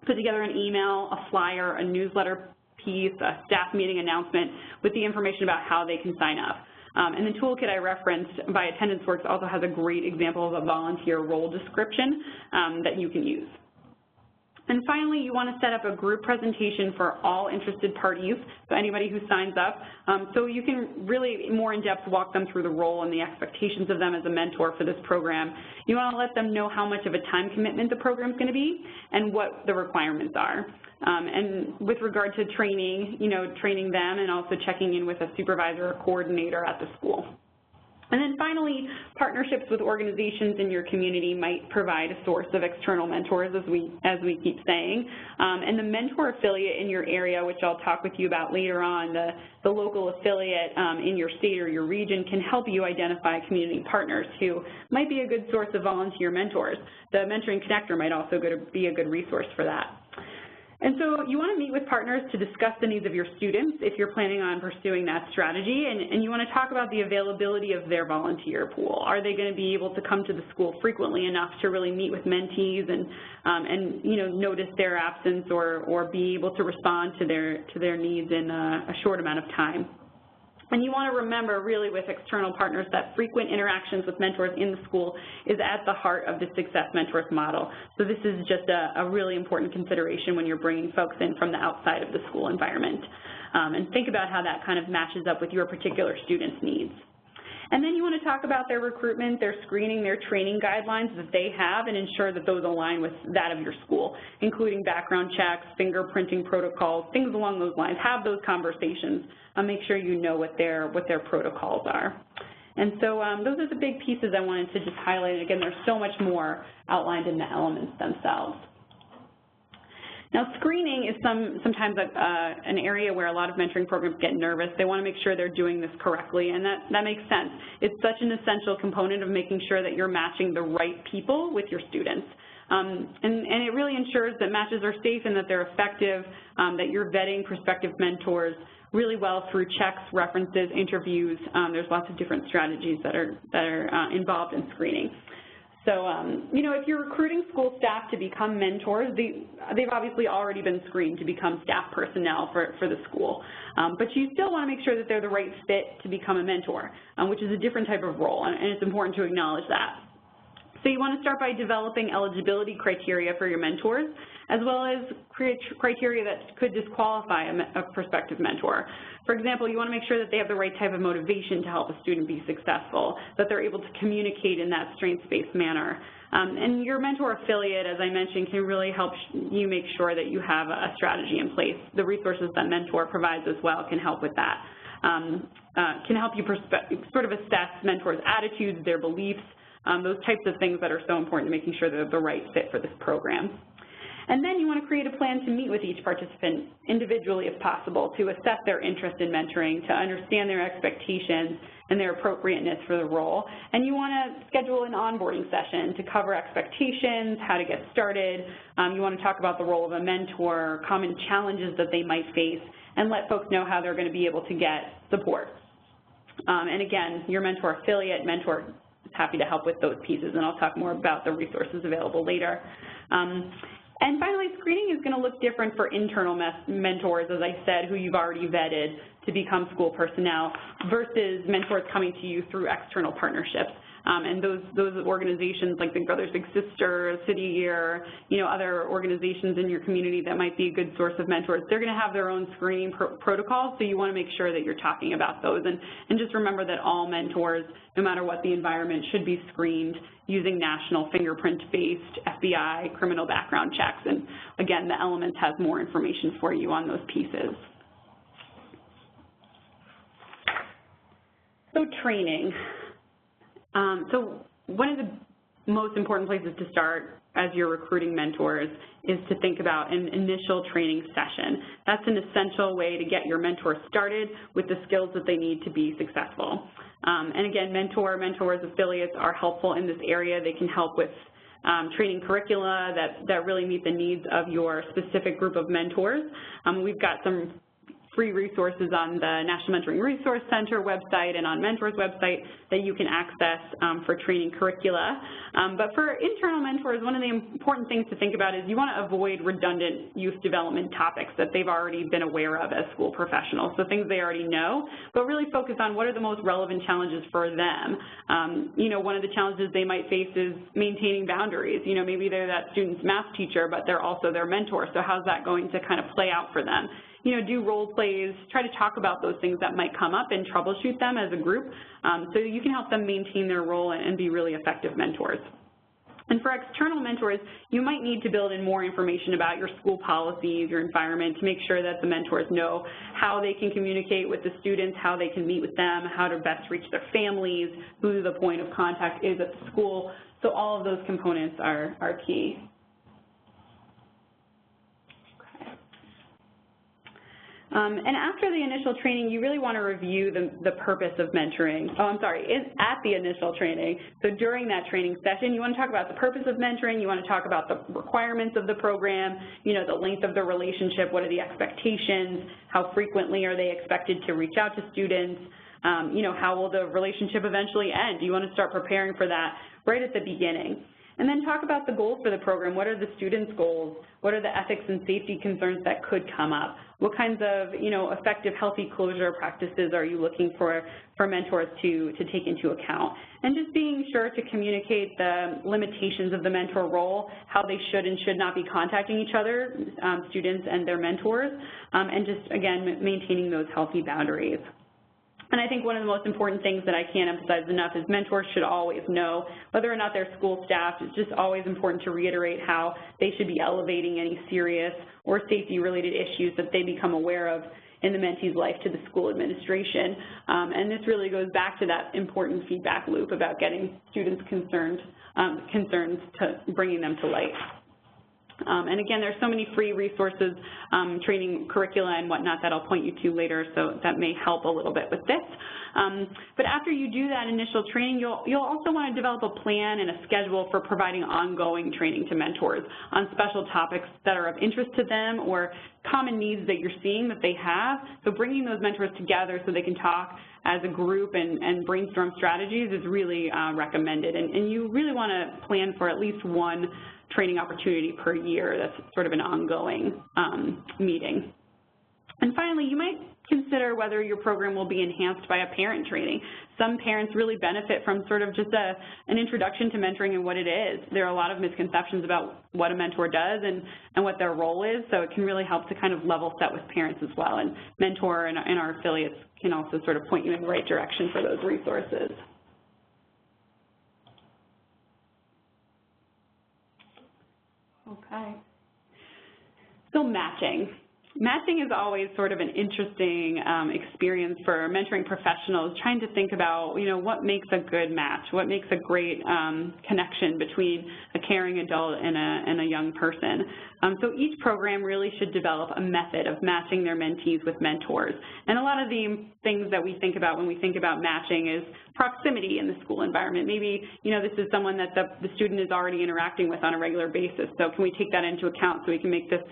[SPEAKER 2] put together an email, a flyer, a newsletter piece, a staff meeting announcement with the information about how they can sign up. And the toolkit I referenced by Attendance Works also has a great example of a volunteer role description that you can use. And finally, you want to set up a group presentation for all interested parties, so anybody who signs up, so you can really more in-depth walk them through the role and the expectations of them as a mentor for this program. You want to let them know how much of a time commitment the program is going to be and what the requirements are. And with regard to training, training them and also checking in with a supervisor or coordinator at the school. And then finally, partnerships with organizations in your community might provide a source of external mentors, as we keep saying. And the mentor affiliate in your area, which I'll talk with you about later on, the local affiliate in your state or your region can help you identify community partners who might be a good source of volunteer mentors. The Mentoring Connector might also be a good resource for that. And so you want to meet with partners to discuss the needs of your students if you're planning on pursuing that strategy, and you want to talk about the availability of their volunteer pool. Are they going to be able to come to the school frequently enough to really meet with mentees and notice their absence or be able to respond to their needs in a short amount of time? And you want to remember, really, with external partners, that frequent interactions with mentors in the school is at the heart of the Success Mentors model. So this is just a really important consideration when you're bringing folks in from the outside of the school environment. And think about how that kind of matches up with your particular students' needs. And then you want to talk about their recruitment, their screening, their training guidelines that they have, and ensure that those align with that of your school, including background checks, fingerprinting protocols, things along those lines. Have those conversations. Make sure you know what their protocols are. And so those are the big pieces I wanted to just highlight. And again, there's so much more outlined in the elements themselves. Now, screening is sometimes an area where a lot of mentoring programs get nervous. They want to make sure they're doing this correctly, and that makes sense. It's such an essential component of making sure that you're matching the right people with your students. And it really ensures that matches are safe and that they're effective, that you're vetting prospective mentors really well through checks, references, interviews. There's lots of different strategies that are involved in screening. So, if you're recruiting school staff to become mentors, they've obviously already been screened to become staff personnel for the school. But you still want to make sure that they're the right fit to become a mentor, which is a different type of role, and it's important to acknowledge that. So you want to start by developing eligibility criteria for your mentors, as well as criteria that could disqualify a prospective mentor. For example, you want to make sure that they have the right type of motivation to help a student be successful, that they're able to communicate in that strengths-based manner. And your mentor affiliate, as I mentioned, can really help you make sure that you have a strategy in place. The resources that mentor provides as well can help with that. Can help you sort of assess mentors' attitudes, their beliefs, those types of things that are so important to making sure they're the right fit for this program. And then you want to create a plan to meet with each participant individually if possible to assess their interest in mentoring, to understand their expectations and their appropriateness for the role. And you want to schedule an onboarding session to cover expectations, how to get started. You want to talk about the role of a mentor, common challenges that they might face, and let folks know how they're going to be able to get support. And again, your mentor affiliate, mentor is happy to help with those pieces, and I'll talk more about the resources available later. And finally, screening is going to look different for internal mentors, as I said, who you've already vetted to become school personnel, versus mentors coming to you through external partnerships. And those organizations like Big Brothers Big Sisters, City Year, other organizations in your community that might be a good source of mentors, they're going to have their own screening protocols, so you want to make sure that you're talking about those. And just remember that all mentors, no matter what the environment, should be screened using national fingerprint-based FBI criminal background checks. And again, the Elements has more information for you on those pieces. So training. So one of the most important places to start as you're recruiting mentors is to think about an initial training session. That's an essential way to get your mentor started with the skills that they need to be successful. And again, mentors, affiliates are helpful in this area. They can help with training curricula that really meet the needs of your specific group of mentors. We've got some free resources on the National Mentoring Resource Center website and on Mentor's website that you can access for training curricula. But for internal mentors, one of the important things to think about is you want to avoid redundant youth development topics that they've already been aware of as school professionals, so things they already know, but really focus on what are the most relevant challenges for them. One of the challenges they might face is maintaining boundaries. Maybe they're that student's math teacher, but they're also their mentor, so how's that going to kind of play out for them? Do role plays, try to talk about those things that might come up and troubleshoot them as a group so you can help them maintain their role and be really effective mentors. And for external mentors, you might need to build in more information about your school policies, your environment, to make sure that the mentors know how they can communicate with the students, how they can meet with them, how to best reach their families, who the point of contact is at the school. So all of those components are key. And after the initial training, you really want to review the purpose of mentoring. At the initial training. So during that training session, you want to talk about the purpose of mentoring. You want to talk about the requirements of the program, the length of the relationship, what are the expectations, how frequently are they expected to reach out to students, how will the relationship eventually end? You want to start preparing for that right at the beginning. And then talk about the goals for the program. What are the students' goals? What are the ethics and safety concerns that could come up? What kinds of, effective healthy closure practices are you looking for mentors to take into account? And just being sure to communicate the limitations of the mentor role, how they should and should not be contacting each other, students and their mentors, and just, again, maintaining those healthy boundaries. And I think one of the most important things that I can't emphasize enough is mentors should always know whether or not they're school staff. It's just always important to reiterate how they should be elevating any serious or safety-related issues that they become aware of in the mentee's life to the school administration. And this really goes back to that important feedback loop about getting students' concerns to bringing them to light. And again, there's so many free resources, training curricula and whatnot that I'll point you to later, so that may help a little bit with this. But after you do that initial training, you'll also want to develop a plan and a schedule for providing ongoing training to mentors on special topics that are of interest to them or common needs that you're seeing that they have. So bringing those mentors together so they can talk as a group and brainstorm strategies is really recommended. And you really want to plan for at least one training opportunity per year. That's sort of an ongoing meeting. And finally, you might consider whether your program will be enhanced by a parent training. Some parents really benefit from sort of just an introduction to mentoring and what it is. There are a lot of misconceptions about what a mentor does and what their role is, so it can really help to kind of level set with parents as well. And Mentor and our affiliates can also sort of point you in the right direction for those resources. Okay. So matching. Matching is always sort of an interesting experience for mentoring professionals, trying to think about, what makes a good match, what makes a great connection between a caring adult and a young person. So each program really should develop a method of matching their mentees with mentors. And a lot of the things that we think about when we think about matching is proximity in the school environment. Maybe, this is someone that the student is already interacting with on a regular basis. So can we take that into account so we can make this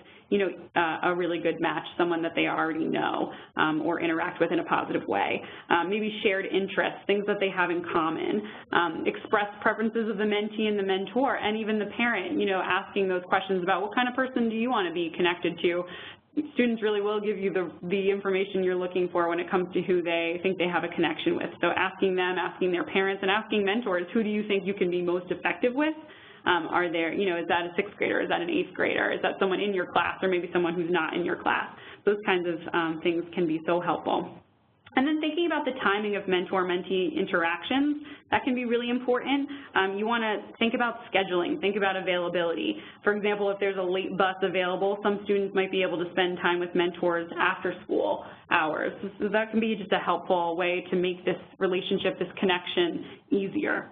[SPEAKER 2] a really good match, someone that they already know or interact with in a positive way. Maybe shared interests, things that they have in common. Express preferences of the mentee and the mentor, and even the parent, asking those questions about what kind of person do you want to be connected to. Students really will give you the information you're looking for when it comes to who they think they have a connection with. So asking them, asking their parents, and asking mentors, who do you think you can be most effective with? Are there, is that a sixth grader, is that an eighth grader, is that someone in your class, or maybe someone who's not in your class? Those kinds of things can be so helpful. And then thinking about the timing of mentor-mentee interactions, that can be really important. You want to think about scheduling, think about availability. For example, if there's a late bus available, some students might be able to spend time with mentors after school hours. So that can be just a helpful way to make this relationship, this connection, easier.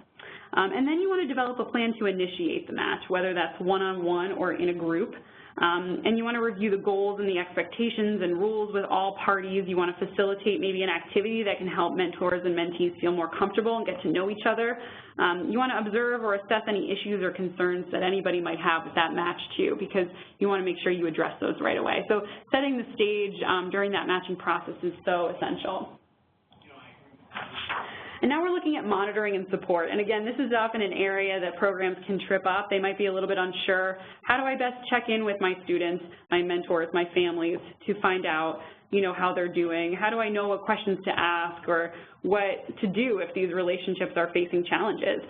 [SPEAKER 2] And then you want to develop a plan to initiate the match, whether that's one-on-one or in a group. And you want to review the goals and the expectations and rules with all parties. You want to facilitate maybe an activity that can help mentors and mentees feel more comfortable and get to know each other. You want to observe or assess any issues or concerns that anybody might have with that match too, because you want to make sure you address those right away. So setting the stage during that matching process is so essential. And now we're looking at monitoring and support. And again, this is often an area that programs can trip up. They might be a little bit unsure. How do I best check in with my students, my mentors, my families to find out, how they're doing? How do I know what questions to ask or what to do if these relationships are facing challenges?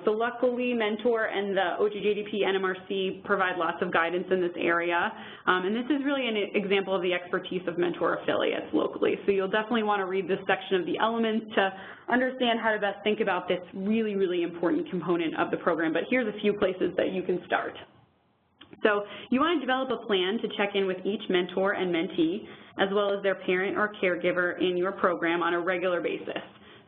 [SPEAKER 2] So luckily, Mentor and the OJJDP NMRC provide lots of guidance in this area. And this is really an example of the expertise of Mentor affiliates locally. So you'll definitely want to read this section of the elements to understand how to best think about this really, really important component of the program. But here's a few places that you can start. So you want to develop a plan to check in with each mentor and mentee, as well as their parent or caregiver in your program on a regular basis.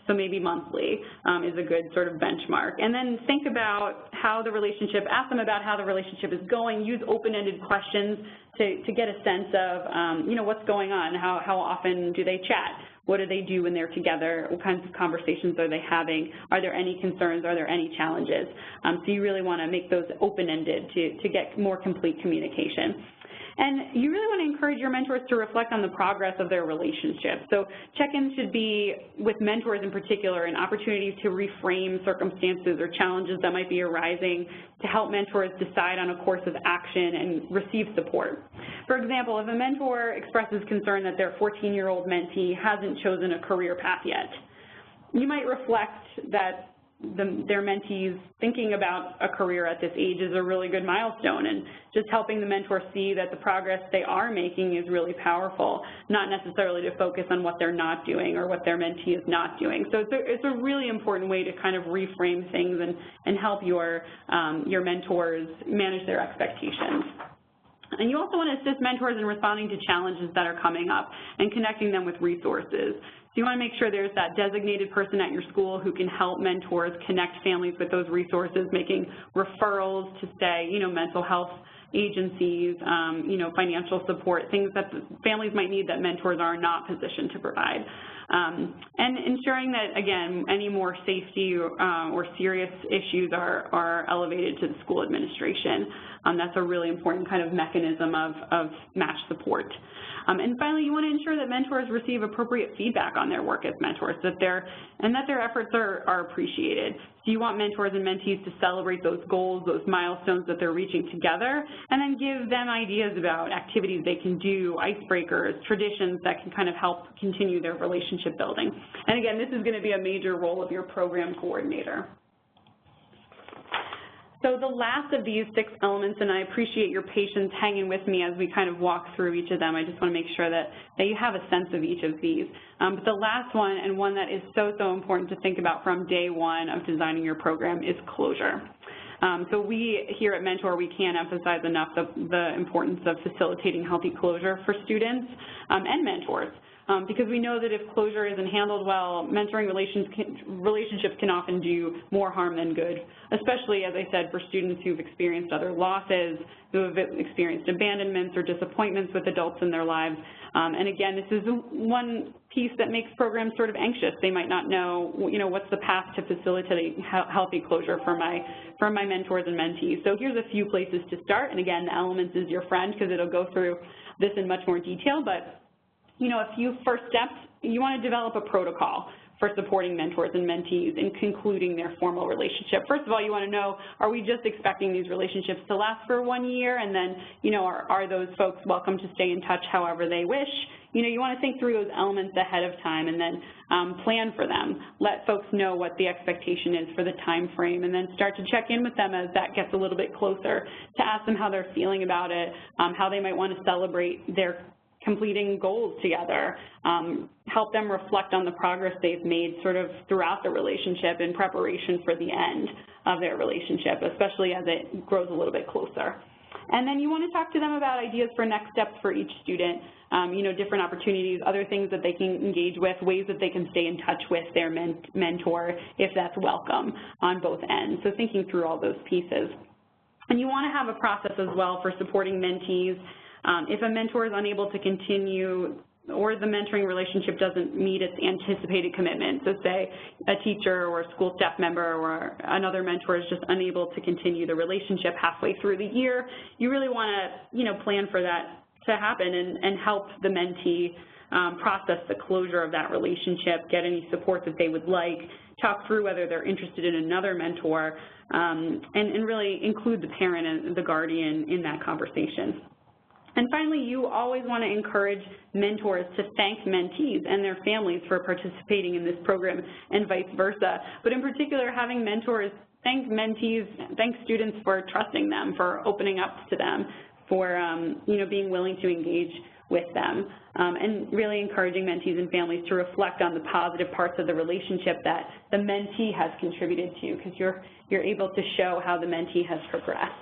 [SPEAKER 2] So maybe monthly is a good sort of benchmark. And then think about how the relationship, ask them about how the relationship is going, use open-ended questions to get a sense of, what's going on, how often do they chat, what do they do when they're together, what kinds of conversations are they having, are there any concerns, are there any challenges? So you really want to make those open-ended to get more complete communication. And you really want to encourage your mentors to reflect on the progress of their relationship. So check-ins should be, with mentors in particular, an opportunity to reframe circumstances or challenges that might be arising to help mentors decide on a course of action and receive support. For example, if a mentor expresses concern that their 14-year-old mentee hasn't chosen a career path yet, you might reflect that their mentees thinking about a career at this age is a really good milestone, and just helping the mentor see that the progress they are making is really powerful, not necessarily to focus on what they're not doing or what their mentee is not doing. So it's a really important way to kind of reframe things and help your mentors manage their expectations. And you also want to assist mentors in responding to challenges that are coming up and connecting them with resources. So you want to make sure there's that designated person at your school who can help mentors connect families with those resources, making referrals to, say, mental health agencies, financial support, things that families might need that mentors are not positioned to provide. And ensuring that, again, any more safety or serious issues are elevated to the school administration. That's a really important kind of mechanism of match support. And finally, you want to ensure that mentors receive appropriate feedback on their work as mentors, that their efforts are appreciated. So you want mentors and mentees to celebrate those goals, those milestones that they're reaching together, and then give them ideas about activities they can do, icebreakers, traditions that can kind of help continue their relationship building. And again, this is going to be a major role of your program coordinator. So the last of these 6 elements, and I appreciate your patience hanging with me as we kind of walk through each of them. I just want to make sure that you have a sense of each of these. But the last one, and one that is so important to think about from day one of designing your program, is closure. So we here at Mentor, we can't emphasize enough the importance of facilitating healthy closure for students and mentors. Because we know that if closure isn't handled well, mentoring relationships can often do more harm than good, especially, as I said, for students who've experienced other losses, who have experienced abandonments or disappointments with adults in their lives. And again, this is one piece that makes programs sort of anxious. They might not know, what's the path to facilitating healthy closure for my mentors and mentees. So here's a few places to start. And again, the Elements is your friend because it'll go through this in much more detail. But a few first steps, you want to develop a protocol for supporting mentors and mentees in concluding their formal relationship. First of all, you want to know, are we just expecting these relationships to last for 1 year, and then, are those folks welcome to stay in touch however they wish? You want to think through those elements ahead of time and then plan for them. Let folks know what the expectation is for the time frame, and then start to check in with them as that gets a little bit closer to ask them how they're feeling about it, how they might want to celebrate their completing goals together, help them reflect on the progress they've made sort of throughout the relationship in preparation for the end of their relationship, especially as it grows a little bit closer. And then you want to talk to them about ideas for next steps for each student, different opportunities, other things that they can engage with, ways that they can stay in touch with their mentor if that's welcome on both ends. So thinking through all those pieces. And you want to have a process as well for supporting mentees. If a mentor is unable to continue or the mentoring relationship doesn't meet its anticipated commitment, so say a teacher or a school staff member or another mentor is just unable to continue the relationship halfway through the year, you really want to, plan for that to happen and help the mentee process the closure of that relationship, get any support that they would like, talk through whether they're interested in another mentor, and really include the parent and the guardian in that conversation. And finally, you always want to encourage mentors to thank mentees and their families for participating in this program and vice versa. But in particular, having mentors thank mentees, thank students for trusting them, for opening up to them, for being willing to engage with them, and really encouraging mentees and families to reflect on the positive parts of the relationship that the mentee has contributed to, because you're able to show how the mentee has progressed.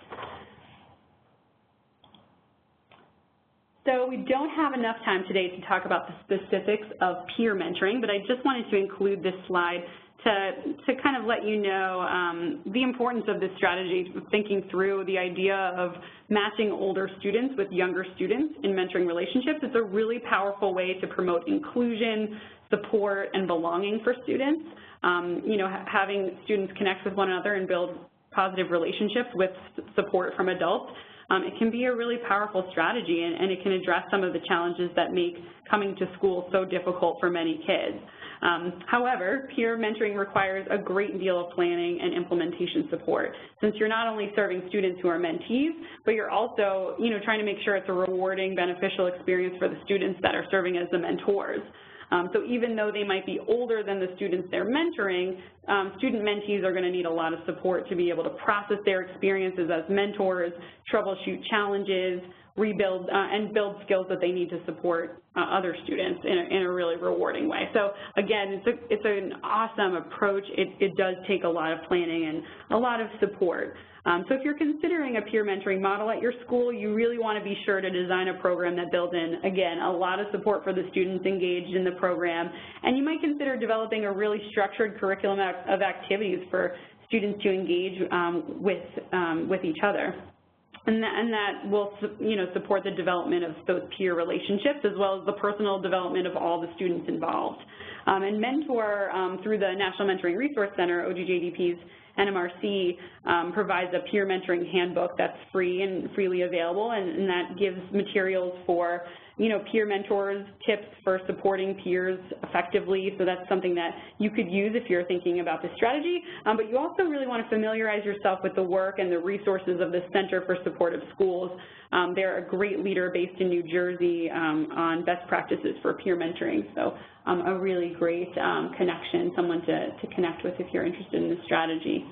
[SPEAKER 2] So we don't have enough time today to talk about the specifics of peer mentoring, but I just wanted to include this slide to kind of let you know the importance of this strategy, thinking through the idea of matching older students with younger students in mentoring relationships. It's a really powerful way to promote inclusion, support, and belonging for students. Having students connect with one another and build positive relationships with support from adults. It can be a really powerful strategy, and it can address some of the challenges that make coming to school so difficult for many kids. However, peer mentoring requires a great deal of planning and implementation support, since you're not only serving students who are mentees, but you're also, trying to make sure it's a rewarding, beneficial experience for the students that are serving as the mentors. So even though they might be older than the students they're mentoring, student mentees are going to need a lot of support to be able to process their experiences as mentors, troubleshoot challenges, rebuild and build skills that they need to support other students in a really rewarding way. So again, it's an awesome approach. It does take a lot of planning and a lot of support. So if you're considering a peer mentoring model at your school, you really want to be sure to design a program that builds in, again, a lot of support for the students engaged in the program. And you might consider developing a really structured curriculum of activities for students to engage with each other. and that will, support the development of those peer relationships as well as the personal development of all the students involved. And Mentor, through the National Mentoring Resource Center, OGJDP's NMRC, provides a peer mentoring handbook that's free and freely available, and that gives materials for, peer mentors, tips for supporting peers effectively. So that's something that you could use if you're thinking about this strategy. But you also really want to familiarize yourself with the work and the resources of the Center for Supportive Schools. They're a great leader based in New Jersey on best practices for peer mentoring. So a really great connection, someone to connect with if you're interested in this strategy.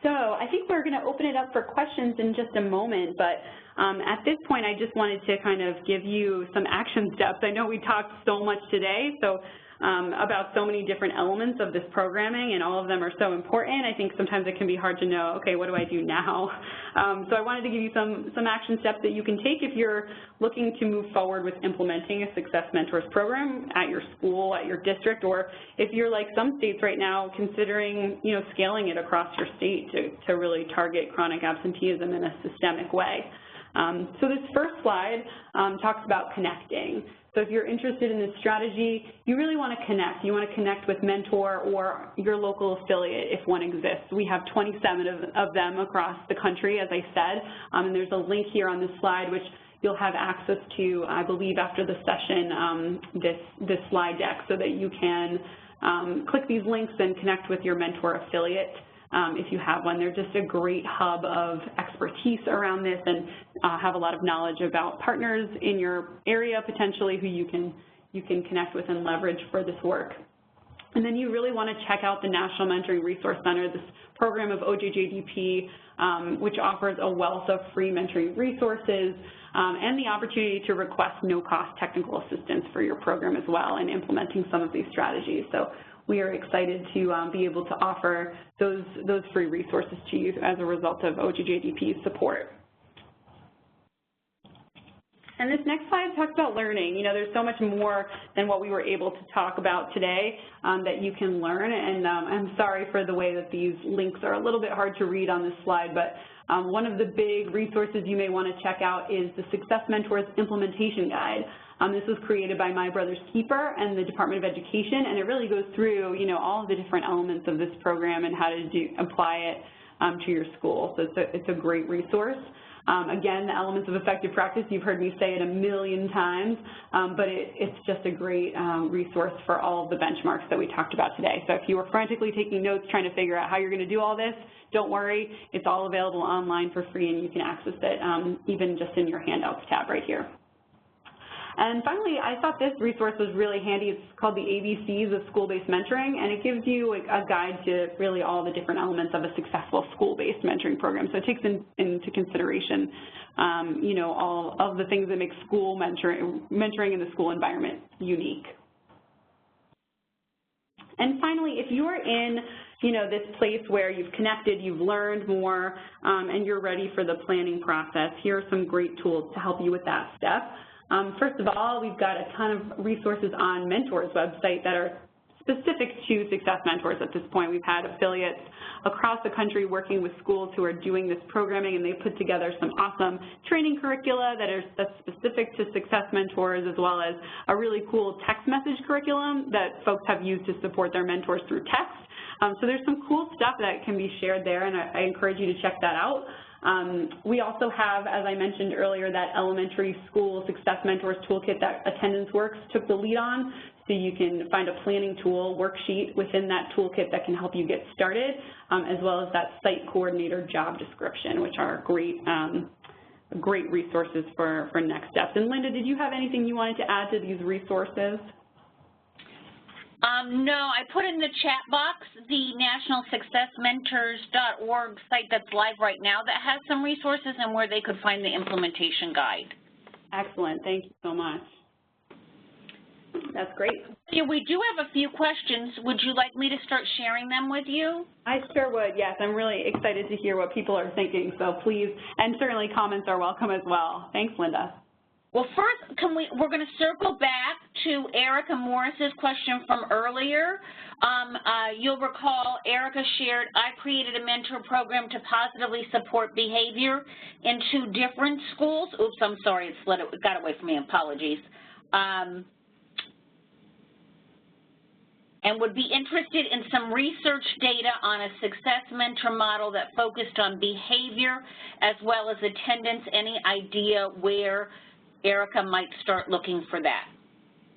[SPEAKER 2] So I think we're going to open it up for questions in just a moment, but at this point I just wanted to kind of give you some action steps. I know we talked so much today, so about so many different elements of this programming, and all of them are so important. I think sometimes it can be hard to know, okay, what do I do now? So I wanted to give you some action steps that you can take if you're looking to move forward with implementing a Success Mentors program at your school, at your district, or if you're like some states right now considering, scaling it across your state to really target chronic absenteeism in a systemic way. So this first slide talks about connecting. So if you're interested in this strategy, you really want to connect. You want to connect with Mentor or your local affiliate if one exists. We have 27 of them across the country, as I said, and there's a link here on this slide which you'll have access to, I believe, after the session, this slide deck, so that you can click these links and connect with your Mentor affiliate. If you have one. They're just a great hub of expertise around this and have a lot of knowledge about partners in your area potentially who you can connect with and leverage for this work. And then you really want to check out the National Mentoring Resource Center, this program of OGJDP, which offers a wealth of free mentoring resources and the opportunity to request no-cost technical assistance for your program as well in implementing some of these strategies. So we are excited to be able to offer those free resources to you as a result of OGJDP's support. And this next slide talks about learning. There's so much more than what we were able to talk about today that you can learn, and I'm sorry for the way that these links are a little bit hard to read on this slide, but one of the big resources you may want to check out is the Success Mentors Implementation Guide. This was created by My Brother's Keeper and the Department of Education, and it really goes through, all of the different elements of this program and how to apply it to your school. So it's a great resource. Again, the elements of effective practice, you've heard me say it a million times, but it's just a great resource for all of the benchmarks that we talked about today. So if you were frantically taking notes trying to figure out how you're going to do all this, don't worry. It's all available online for free, and you can access it even just in your handouts tab right here. And finally, I thought this resource was really handy. It's called the ABCs of School-Based Mentoring, and it gives you a guide to really all the different elements of a successful school-based mentoring program. So it takes into consideration, all of the things that make school mentoring in the school environment unique. And finally, if you're in this place where you've connected, you've learned more, and you're ready for the planning process, here are some great tools to help you with that step. First of all, we've got a ton of resources on Mentor's website that are specific to Success Mentors at this point. We've had affiliates across the country working with schools who are doing this programming, and they put together some awesome training curricula that's specific to Success Mentors, as well as a really cool text message curriculum that folks have used to support their mentors through text. So there's some cool stuff that can be shared there, and I encourage you to check that out. We also have, as I mentioned earlier, that elementary school Success Mentors toolkit that Attendance Works took the lead on. So you can find a planning tool worksheet within that toolkit that can help you get started, as well as that site coordinator job description, which are great resources for next steps. And Linda, did you have anything you wanted to add to these resources?
[SPEAKER 1] No, I put in the chat box the nationalsuccessmentors.org site that's live right now that has some resources and where they could find the implementation guide.
[SPEAKER 2] Excellent. Thank you so much. That's great.
[SPEAKER 1] Yeah, we do have a few questions. Would you like me to start sharing them with you?
[SPEAKER 2] I sure would, yes. I'm really excited to hear what people are thinking, so please, and certainly comments are welcome as well. Thanks, Linda.
[SPEAKER 1] Well, first, we're going to circle back to Erica Morris's question from earlier. You'll recall Erica shared, I created a mentor program to positively support behavior in 2 different schools. Oops, I'm sorry, it got away from me, apologies. And would be interested in some research data on a success mentor model that focused on behavior as well as attendance. Any idea where Erica might start looking for that?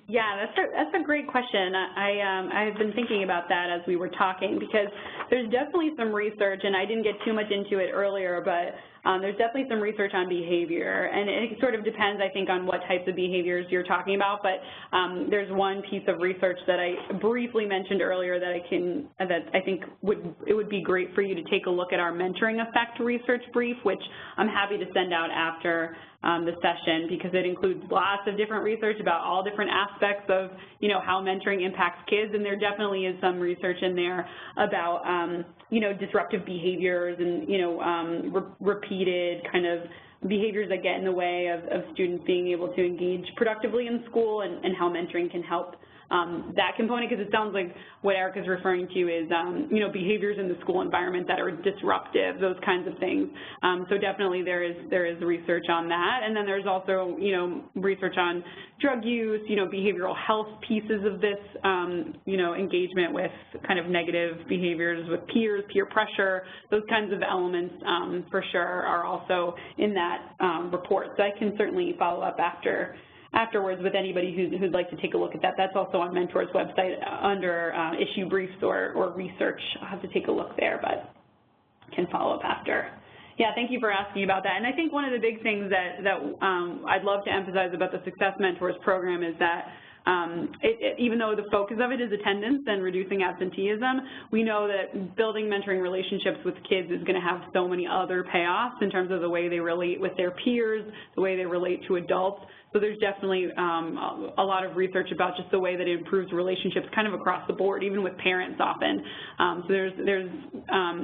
[SPEAKER 2] Yeah, that's a great question. I've been thinking about that as we were talking, because there's definitely some research, and I didn't get too much into it earlier, but there's definitely some research on behavior, and it sort of depends, I think, on what types of behaviors you're talking about, but there's one piece of research that I briefly mentioned earlier that I think it would be great for you to take a look at our mentoring effect research brief, which I'm happy to send out after the session, because it includes lots of different research about all different aspects of, how mentoring impacts kids, and there definitely is some research in there about, disruptive behaviors and, repeated kind of behaviors that get in the way of students being able to engage productively in school, and how mentoring can help that component, because it sounds like what Erica's referring to is, behaviors in the school environment that are disruptive, those kinds of things. So definitely there is research on that. And then there's also, research on drug use, behavioral health pieces of this, engagement with kind of negative behaviors with peers, peer pressure, those kinds of elements for sure are also in that report. So I can certainly follow up afterwards with anybody who'd like to take a look at that. That's also on Mentor's website under issue briefs or research. I'll have to take a look there, but can follow up after. Yeah, thank you for asking about that. And I think one of the big things that I'd love to emphasize about the Success Mentors program is that even though the focus of it is attendance and reducing absenteeism, we know that building mentoring relationships with kids is going to have so many other payoffs in terms of the way they relate with their peers, the way they relate to adults. So there's definitely a lot of research about just the way that it improves relationships kind of across the board, even with parents often. So there's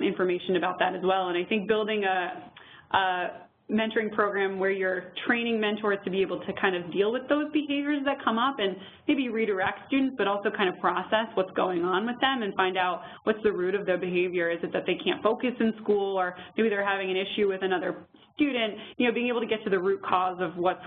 [SPEAKER 2] information about that as well. And I think building a mentoring program where you're training mentors to be able to kind of deal with those behaviors that come up and maybe redirect students, but also kind of process what's going on with them and find out what's the root of their behavior. Is it that they can't focus in school, or maybe they're having an issue with another student? Being able to get to the root cause of what's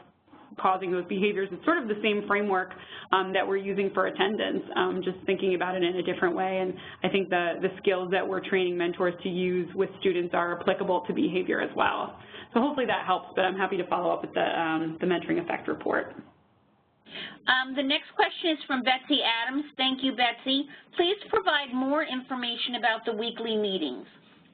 [SPEAKER 2] causing those behaviors. It's sort of the same framework that we're using for attendance, just thinking about it in a different way. And I think the skills that we're training mentors to use with students are applicable to behavior as well. So hopefully that helps, but I'm happy to follow up with the mentoring effect report.
[SPEAKER 1] The next question is from Betsy Adams. Thank you, Betsy. Please provide more information about the weekly meetings.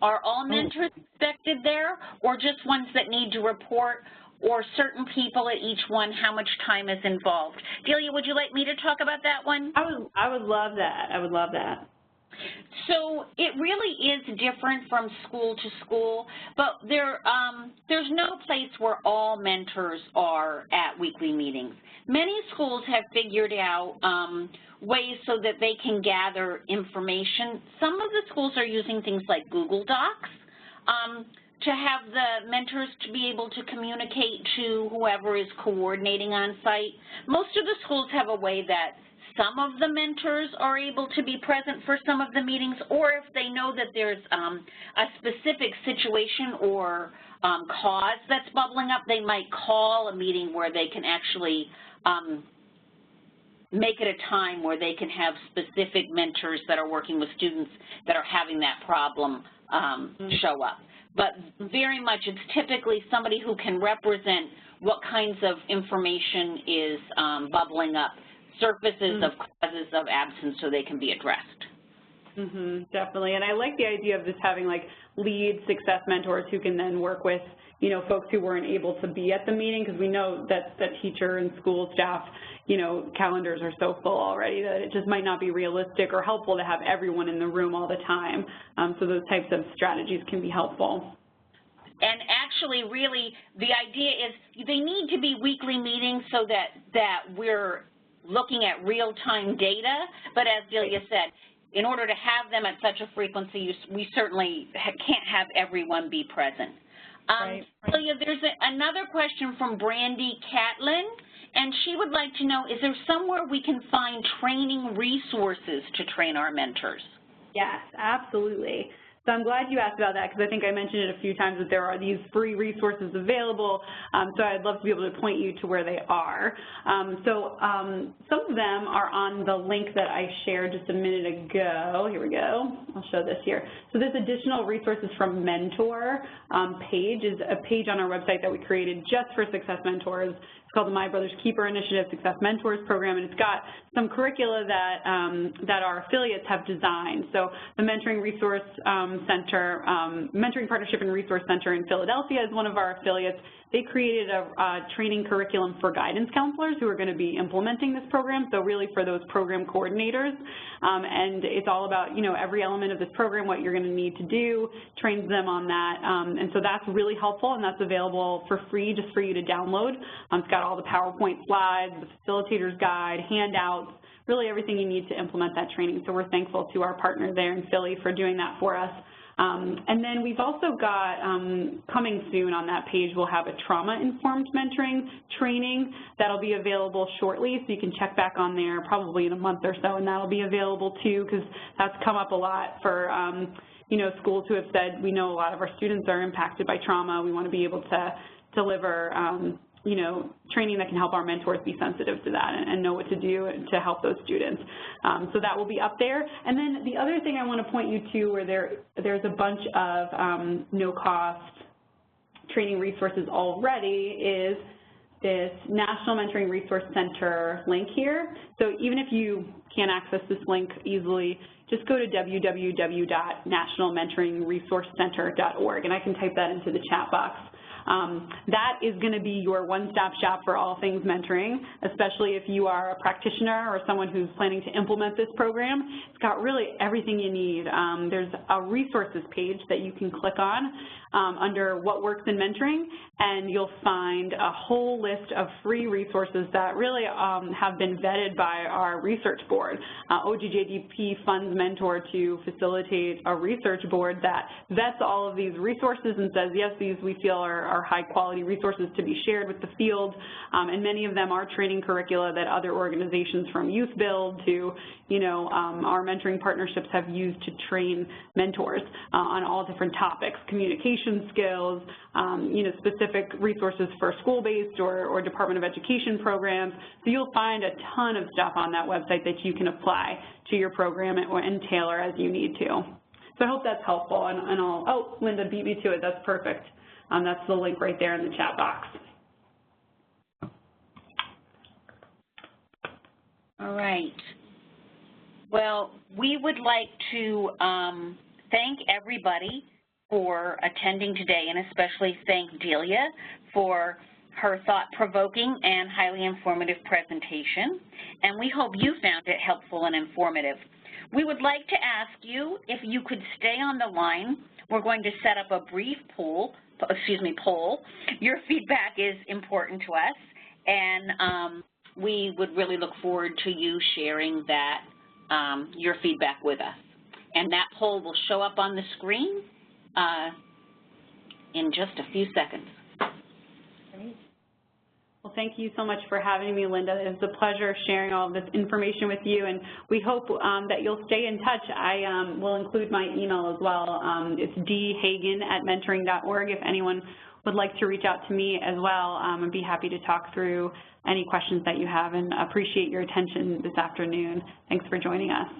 [SPEAKER 1] Are all mentors expected there, or just ones that need to report, or certain people at each one? How much time is involved? Delia, would you like me to talk about that one?
[SPEAKER 2] I would love that. I would love that.
[SPEAKER 1] So it really is different from school to school, but there's no place where all mentors are at weekly meetings. Many schools have figured out ways so that they can gather information. Some of the schools are using things like Google Docs to have the mentors to be able to communicate to whoever is coordinating on site. Most of the schools have a way that some of the mentors are able to be present for some of the meetings, or if they know that there's a specific situation or cause that's bubbling up, they might call a meeting where they can actually make it a time where they can have specific mentors that are working with students that are having that problem show up. But very much it's typically somebody who can represent what kinds of information is bubbling up, surfaces of causes of absence, so they can be addressed.
[SPEAKER 2] Definitely, and I like the idea of just having like lead success mentors who can then work with, folks who weren't able to be at the meeting, because we know that teacher and school staff, calendars are so full already that it just might not be realistic or helpful to have everyone in the room all the time. So those types of strategies can be helpful.
[SPEAKER 1] And actually, really, the idea is they need to be weekly meetings so that we're looking at real-time data, but as Delia said, in order to have them at such a frequency, we certainly can't have everyone be present. Delia, there's another question from Brandy Catlin, And she would like to know, is there somewhere we can find training resources to train our mentors?
[SPEAKER 2] Yes, absolutely. So I'm glad you asked about that because I think I mentioned it a few times that there are these free resources available, so I'd love to be able to point you to where they are. Some of them are on the link that I shared just a minute ago. Here we go. I'll show this here. So this additional resources from Mentor page is a page on our website that we created just for Success Mentors. It's called the My Brother's Keeper Initiative Success Mentors Program, and it's got some curricula that our affiliates have designed. So the Mentoring Resource Center, Mentoring Partnership and Resource Center in Philadelphia is one of our affiliates. They created a training curriculum for guidance counselors who are going to be implementing this program, so really for those program coordinators. And it's all about, you know, every element of this program, what you're going to need to do, trains them on that. And so that's really helpful, and that's available for free, just for you to download. It's got all the PowerPoint slides, the facilitator's guide, handouts, really everything you need to implement that training. So we're thankful to our partner there in Philly for doing that for us. And then we've also got, coming soon on that page, we'll have a trauma-informed mentoring training that'll be available shortly, so you can check back on there probably in a month or so, and that'll be available too, because that's come up a lot for, you know, schools who have said, we know a lot of our students are impacted by trauma. We want to be able to deliver, you know, training that can help our mentors be sensitive to that and know what to do to help those students. So that will be up there. And then the other thing I want to point you to where there's a bunch of no-cost training resources already is this National Mentoring Resource Center link here. So even if you can't access this link easily, just go to www.nationalmentoringresourcecenter.org, and I can type that into the chat box. That is going to be your one-stop shop for all things mentoring, especially if you are a practitioner or someone who's planning to implement this program. It's got really everything you need. There's a resources page that you can click on under what works in mentoring, and you'll find a whole list of free resources that really have been vetted by our research board. OGJDP funds Mentor to facilitate a research board that vets all of these resources and says, yes, these we feel are high-quality resources to be shared with the field, and many of them are training curricula that other organizations from Youth Build to, you know, our mentoring partnerships have used to train mentors on all different topics, communication skills, you know, specific resources for school-based or Department of Education programs. So you'll find a ton of stuff on that website that you can apply to your program and tailor as you need to. So I hope that's helpful, and I'll, oh, Linda beat me to it, that's perfect. That's the link right there in the chat box.
[SPEAKER 1] All right. Well, we would like to thank everybody for attending today, and especially thank Delia for her thought-provoking and highly informative presentation. And we hope you found it helpful and informative. We would like to ask you if you could stay on the line. We're going to set up a brief poll. Your feedback is important to us, and we would really look forward to you sharing that, your feedback with us. And that poll will show up on the screen in just a few seconds.
[SPEAKER 2] Great. Well, thank you so much for having me, Linda. It was a pleasure sharing all of this information with you, and we hope that you'll stay in touch. I will include my email as well. It's dhagen@mentoring.org. If anyone would like to reach out to me as well, I'd be happy to talk through any questions that you have, and appreciate your attention this afternoon. Thanks for joining us.